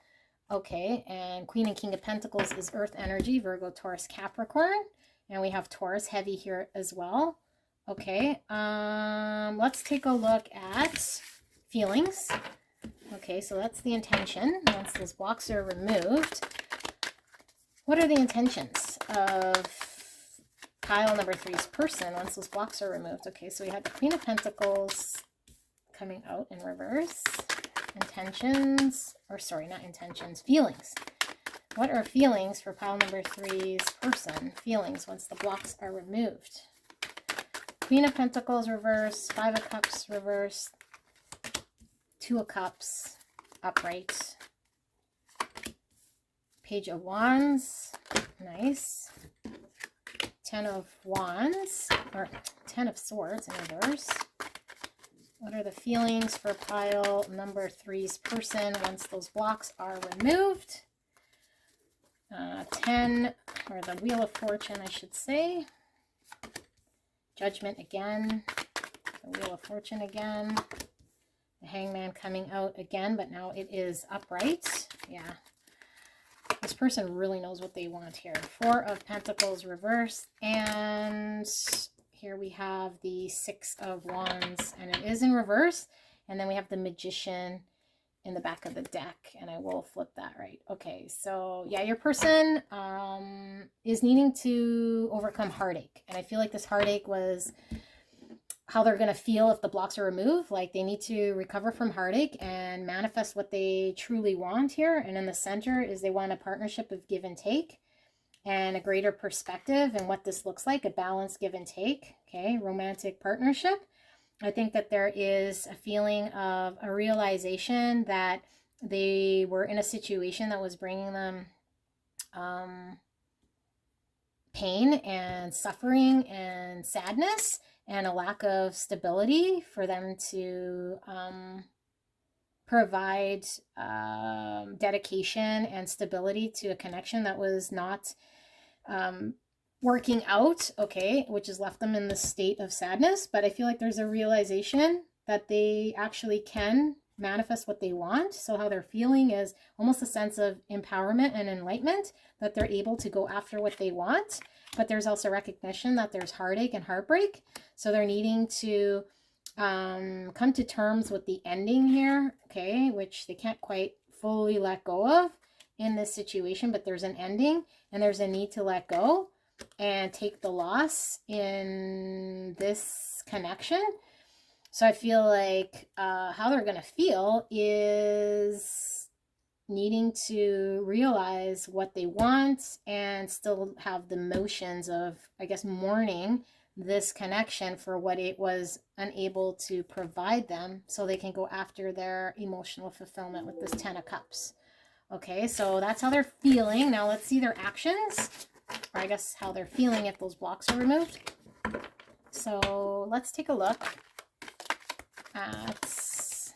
Okay, and Queen and King of Pentacles is earth energy, Virgo, Taurus, Capricorn. And we have Taurus heavy here as well. Okay, let's take a look at feelings. Okay, so that's the intention. Once those blocks are removed, what are the intentions of pile number 3's person once those blocks are removed? Okay, so we have the Queen of Pentacles coming out in reverse. Intentions, or sorry, not intentions, feelings. What are feelings for pile number 3's person? Feelings once the blocks are removed. Queen of Pentacles reverse, 5 of Cups reverse, 2 of Cups upright, Page of Wands, nice, 10 of Wands, or 10 of Swords in reverse. What are the feelings for pile number 3's person once those blocks are removed? 10, or the Wheel of Fortune, I should say. Judgment again. The Wheel of Fortune again. The Hangman coming out again, but now it is upright. Yeah. This person really knows what they want here. 4 of Pentacles reverse. And here we have the 6 of Wands, and it is in reverse. And then we have the Magician in the back of the deck, and I will flip that right. Okay, so yeah, your person is needing to overcome heartache, and I feel like this heartache was how they're going to feel if the blocks are removed. Like they need to recover from heartache and manifest what they truly want here. And in the center is they want a partnership of give and take and a greater perspective and what this looks like, a balanced give and take. Okay, romantic partnership. I think that there is a feeling of a realization that they were in a situation that was bringing them pain and suffering and sadness and a lack of stability for them to provide dedication and stability to a connection that was not working out, okay, which has left them in this state of sadness. But I feel like there's a realization that they actually can manifest what they want. So how they're feeling is almost a sense of empowerment and enlightenment, that they're able to go after what they want. But there's also recognition that there's heartache and heartbreak. So they're needing to come to terms with the ending here, okay, which they can't quite fully let go of in this situation, but there's an ending and there's a need to let go and take the loss in this connection. So I feel like how they're going to feel is needing to realize what they want and still have the motions of, I guess, mourning this connection for what it was unable to provide them, so they can go after their emotional fulfillment with this 10 of Cups. Okay, so that's how they're feeling. Now let's see their actions, or I guess how they're feeling if those blocks are removed. So let's take a look at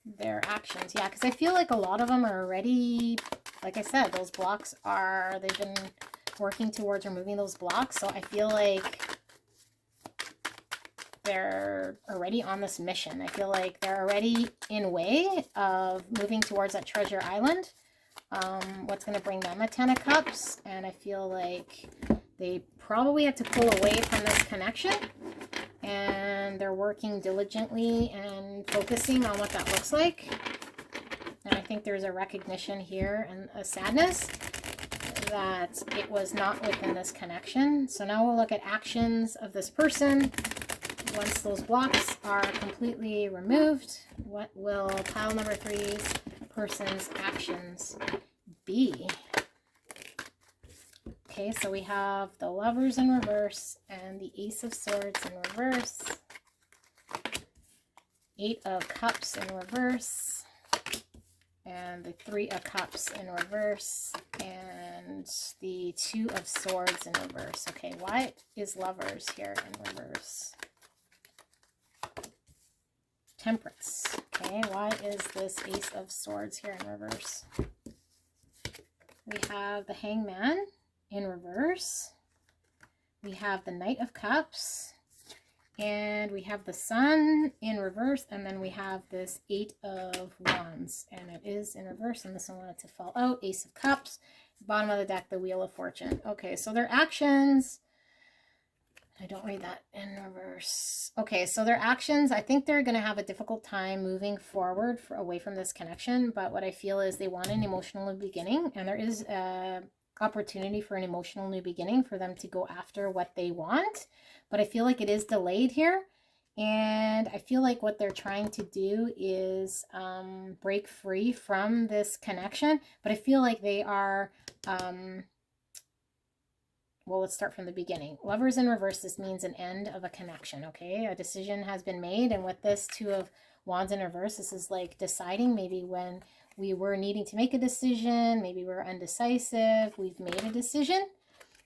their actions. Yeah, because I feel like a lot of them are already, like I said, those blocks are, they've been working towards removing those blocks. So I feel like they're already on this mission. I feel like they're already in way of moving towards that treasure island. what's going to bring them a 10 of Cups. And I feel like they probably had to pull away from this connection, and they're working diligently and focusing on what that looks like. And I think there's a recognition here and a sadness that it was not within this connection. So now we'll look at actions of this person. Once those blocks are completely removed, what will pile number 3's person's actions be? Okay, so we have the Lovers in reverse and the Ace of Swords in reverse, 8 of Cups in reverse, and the 3 of Cups in reverse, and the 2 of Swords in reverse. Okay, why is Lovers here in reverse? Temperance. Okay, why is this Ace of Swords here in reverse? We have the Hangman in reverse. We have the Knight of Cups. And we have the Sun in reverse. And then we have this 8 of Wands. And it is in reverse. And this one wanted to fall out. Ace of Cups. Bottom of the deck, the Wheel of Fortune. Okay, so their actions... I don't read that in reverse. Okay, so their actions, I think they're going to have a difficult time moving forward away from this connection. But what I feel is they want an emotional new beginning. And there is a opportunity for an emotional new beginning for them to go after what they want. But I feel like it is delayed here. And I feel like what they're trying to do is break free from this connection. But I feel like they are... well, let's start from the beginning. Lovers in reverse, this means an end of a connection, okay? A decision has been made, and with this 2 of Wands in reverse, this is like deciding maybe when we were needing to make a decision, maybe we're undecisive, we've made a decision,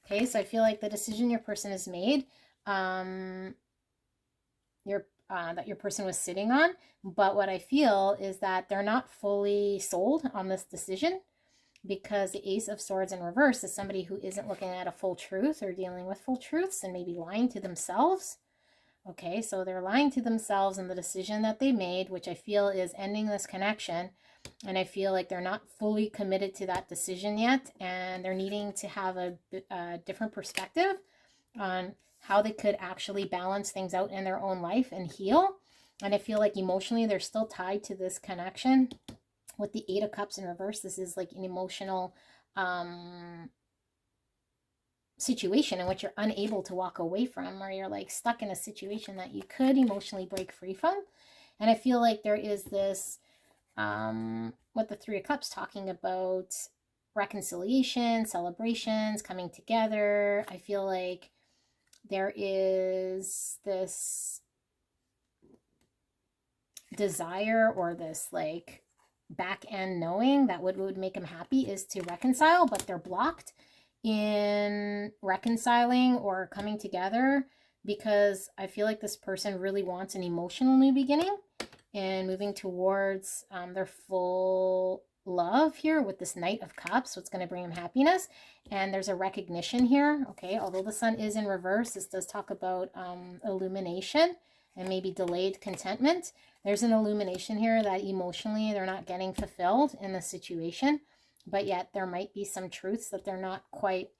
okay? So I feel like the decision your person has made, that your person was sitting on, but what I feel is that they're not fully sold on this decision, because the Ace of Swords in reverse is somebody who isn't looking at a full truth or dealing with full truths and maybe lying to themselves. Okay, so they're lying to themselves in the decision that they made, which I feel is ending this connection. And I feel like they're not fully committed to that decision yet. And they're needing to have a different perspective on how they could actually balance things out in their own life and heal. And I feel like emotionally they're still tied to this connection. With the 8 of Cups in reverse, this is like an emotional situation in which you're unable to walk away from, or you're like stuck in a situation that you could emotionally break free from. And I feel like there is this, with the 3 of Cups, talking about reconciliation, celebrations, coming together. I feel like there is this desire or this like back end knowing that what would make them happy is to reconcile, but they're blocked in reconciling or coming together because I feel like this person really wants an emotional new beginning and moving towards their full love here with this Knight of Cups, what's going to bring them happiness. And there's a recognition here, okay, although the Sun is in reverse, this does talk about illumination and maybe delayed contentment. There's an illumination here that emotionally they're not getting fulfilled in the situation, but yet there might be some truths that they're not quite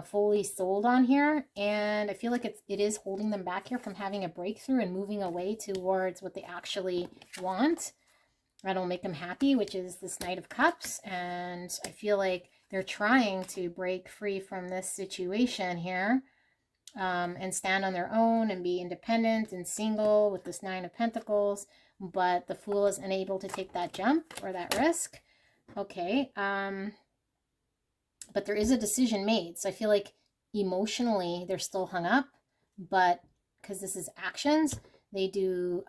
fully sold on here. And I feel like it is holding them back here from having a breakthrough and moving away towards what they actually want. That'll make them happy, which is this Knight of Cups. And I feel like they're trying to break free from this situation here. And stand on their own and be independent and single with this 9 of Pentacles, but the Fool is unable to take that jump or that risk. Okay, but there is a decision made, so I feel like emotionally they're still hung up, but because this is actions, they do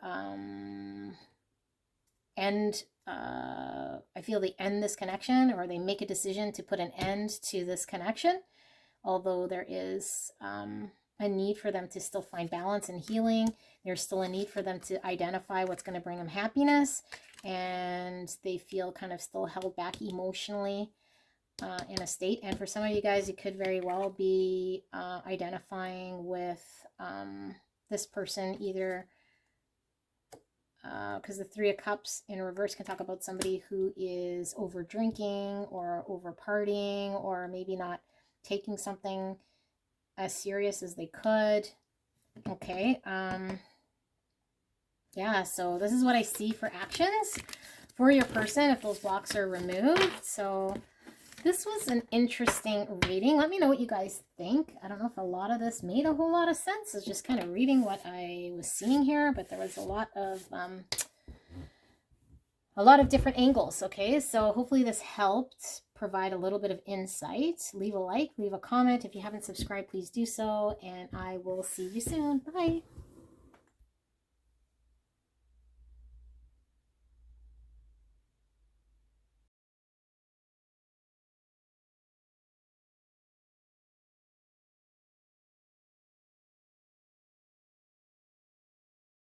end, I feel they end this connection, or they make a decision to put an end to this connection. Although there is a need for them to still find balance and healing. There's still a need for them to identify what's going to bring them happiness. And they feel kind of still held back emotionally in a state. And for some of you guys, it could very well be identifying with this person either because the Three of Cups in reverse can talk about somebody who is over drinking or over partying, or maybe not taking something as serious as they could. Okay. Yeah, so this is what I see for actions for your person if those blocks are removed. So this was an interesting reading. Let me know what you guys think. I don't know if a lot of this made a whole lot of sense. It's just kind of reading what I was seeing here, but there was a lot of different angles. Okay, so hopefully this helped provide a little bit of insight. Leave a like, leave a comment. If you haven't subscribed, please do so, and I will see you soon. Bye.